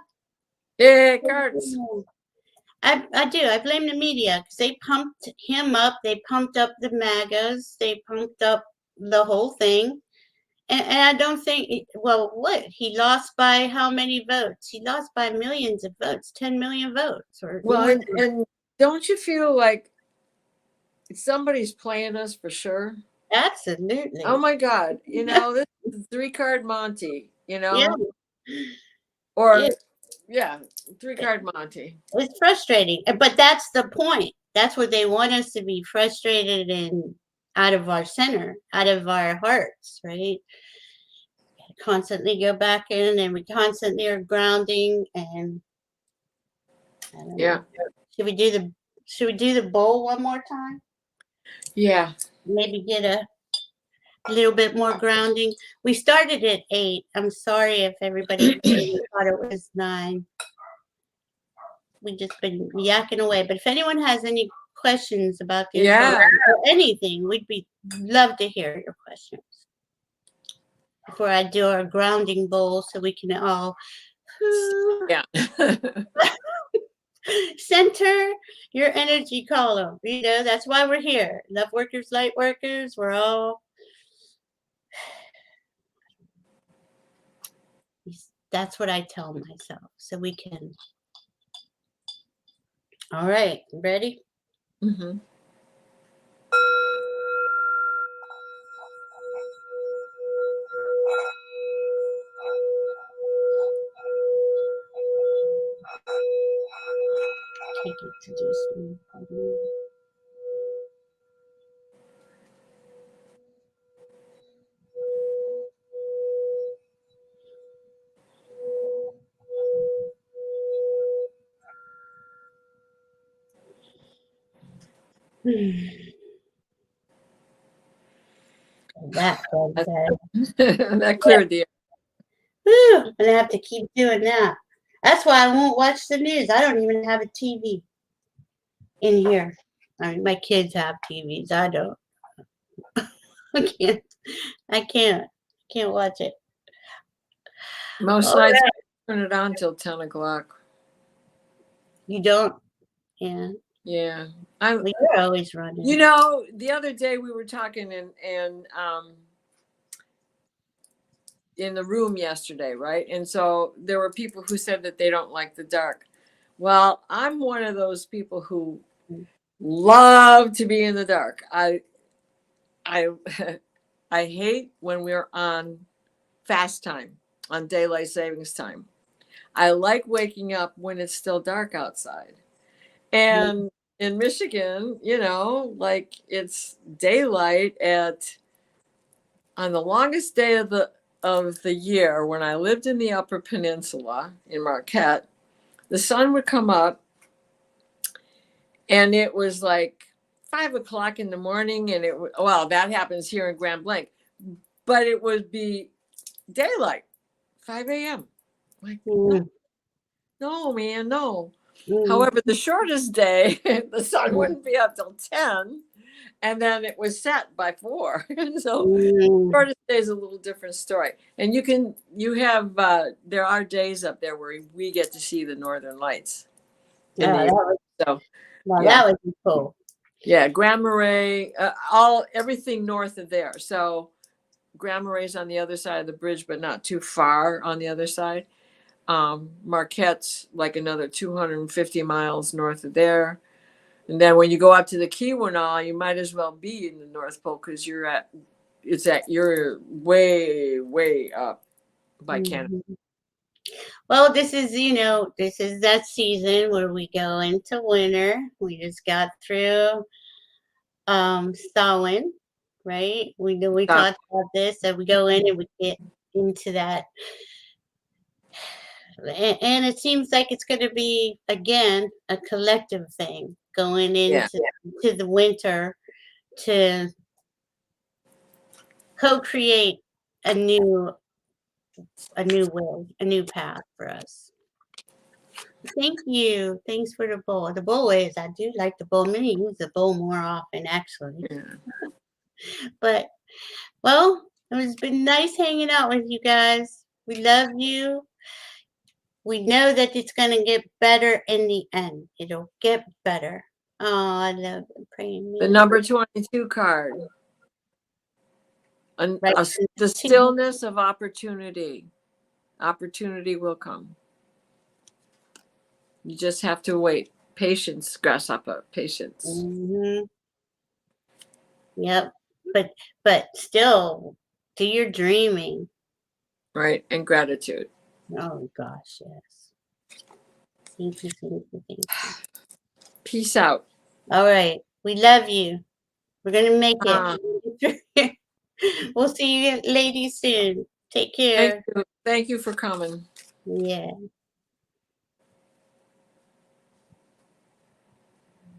Hey, Kurtz. I do. I blame the media because they pumped him up. They pumped up the MAGAs. They pumped up the whole thing. And I don't think, he lost by how many votes? He lost by millions of votes, 10 million votes. And don't you feel like somebody's playing us for sure? Absolutely. Oh my God. You know, this is 3-card Monty, you know? Yeah. Or, yeah, 3-card Monty. It's frustrating. But that's the point. That's what they want us to be, frustrated and out of our center, out of our hearts, right? Constantly go back in, and we constantly are grounding. And I don't know. Should we do the bowl one more time? Yeah. Maybe get a little bit more grounding. We started at 8. I'm sorry if everybody thought it was 9. We just been yakking away. But if anyone has any questions about the or anything, we'd love to hear your questions before I do our grounding bowl, so we can all center your energy column. You know, that's why we're here. Love workers, light workers. We're all. That's what I tell myself, so we can. All right, ready? Mm-hmm. That was That cleared the air. Whew, I'm gonna have to keep doing that. That's why I won't watch the news. I don't even have a TV in here. I mean, my kids have TVs. I don't. I can't. I can't watch it. Most All nights right. I turn it on till 10 o'clock. You don't? Yeah. Yeah. Well, you're always running. You know, the other day we were talking and in the room yesterday, right? And so there were people who said that they don't like the dark. Well, I'm one of those people who love to be in the dark. I I hate when we're on fast time, on daylight savings time. I like waking up when it's still dark outside. And in Michigan, you know, like it's daylight at on the longest day of the year when I lived in the Upper Peninsula in Marquette, the sun would come up and it was like 5 o'clock in the morning, and well, that happens here in Grand Blanc, but it would be daylight, 5 a.m. Like, no, man, no. However, the shortest day, the sun wouldn't be up till 10, and then it was set by 4. So shortest day is a little different story. And there are days up there where we get to see the northern lights. That would be cool. Yeah, Grand Marais, everything north of there. So Grand Marais is on the other side of the bridge, but not too far on the other side. Marquette's like another 250 miles north of there. And then when you go up to the Keweenaw, you might as well be in the North Pole because you're way, way up by Canada. Well, this is that season where we go into winter. We just got through Samhain, right? We talked about this, that we go in and we get into that. And it seems like it's going to be, again, a collective thing going into to the winter to co-create a new way, a new path for us. Thank you. Thanks for the bowl. The bowl is, I do like the bowl. I'm going to use the bowl more often, actually. Yeah. But, well, it's been nice hanging out with you guys. We love you. We know that it's going to get better in the end. It'll get better. Oh, I love praying. The number 22 card. The stillness of opportunity. Opportunity will come. You just have to wait. Patience, grasshopper, patience. Mm-hmm. Yep. But still, do your dreaming. Right. And gratitude. Oh, gosh, yes. Thank you. Peace out. All right. We love you. We're going to make it. We'll see you ladies soon. Take care. Thank you for coming. Yeah.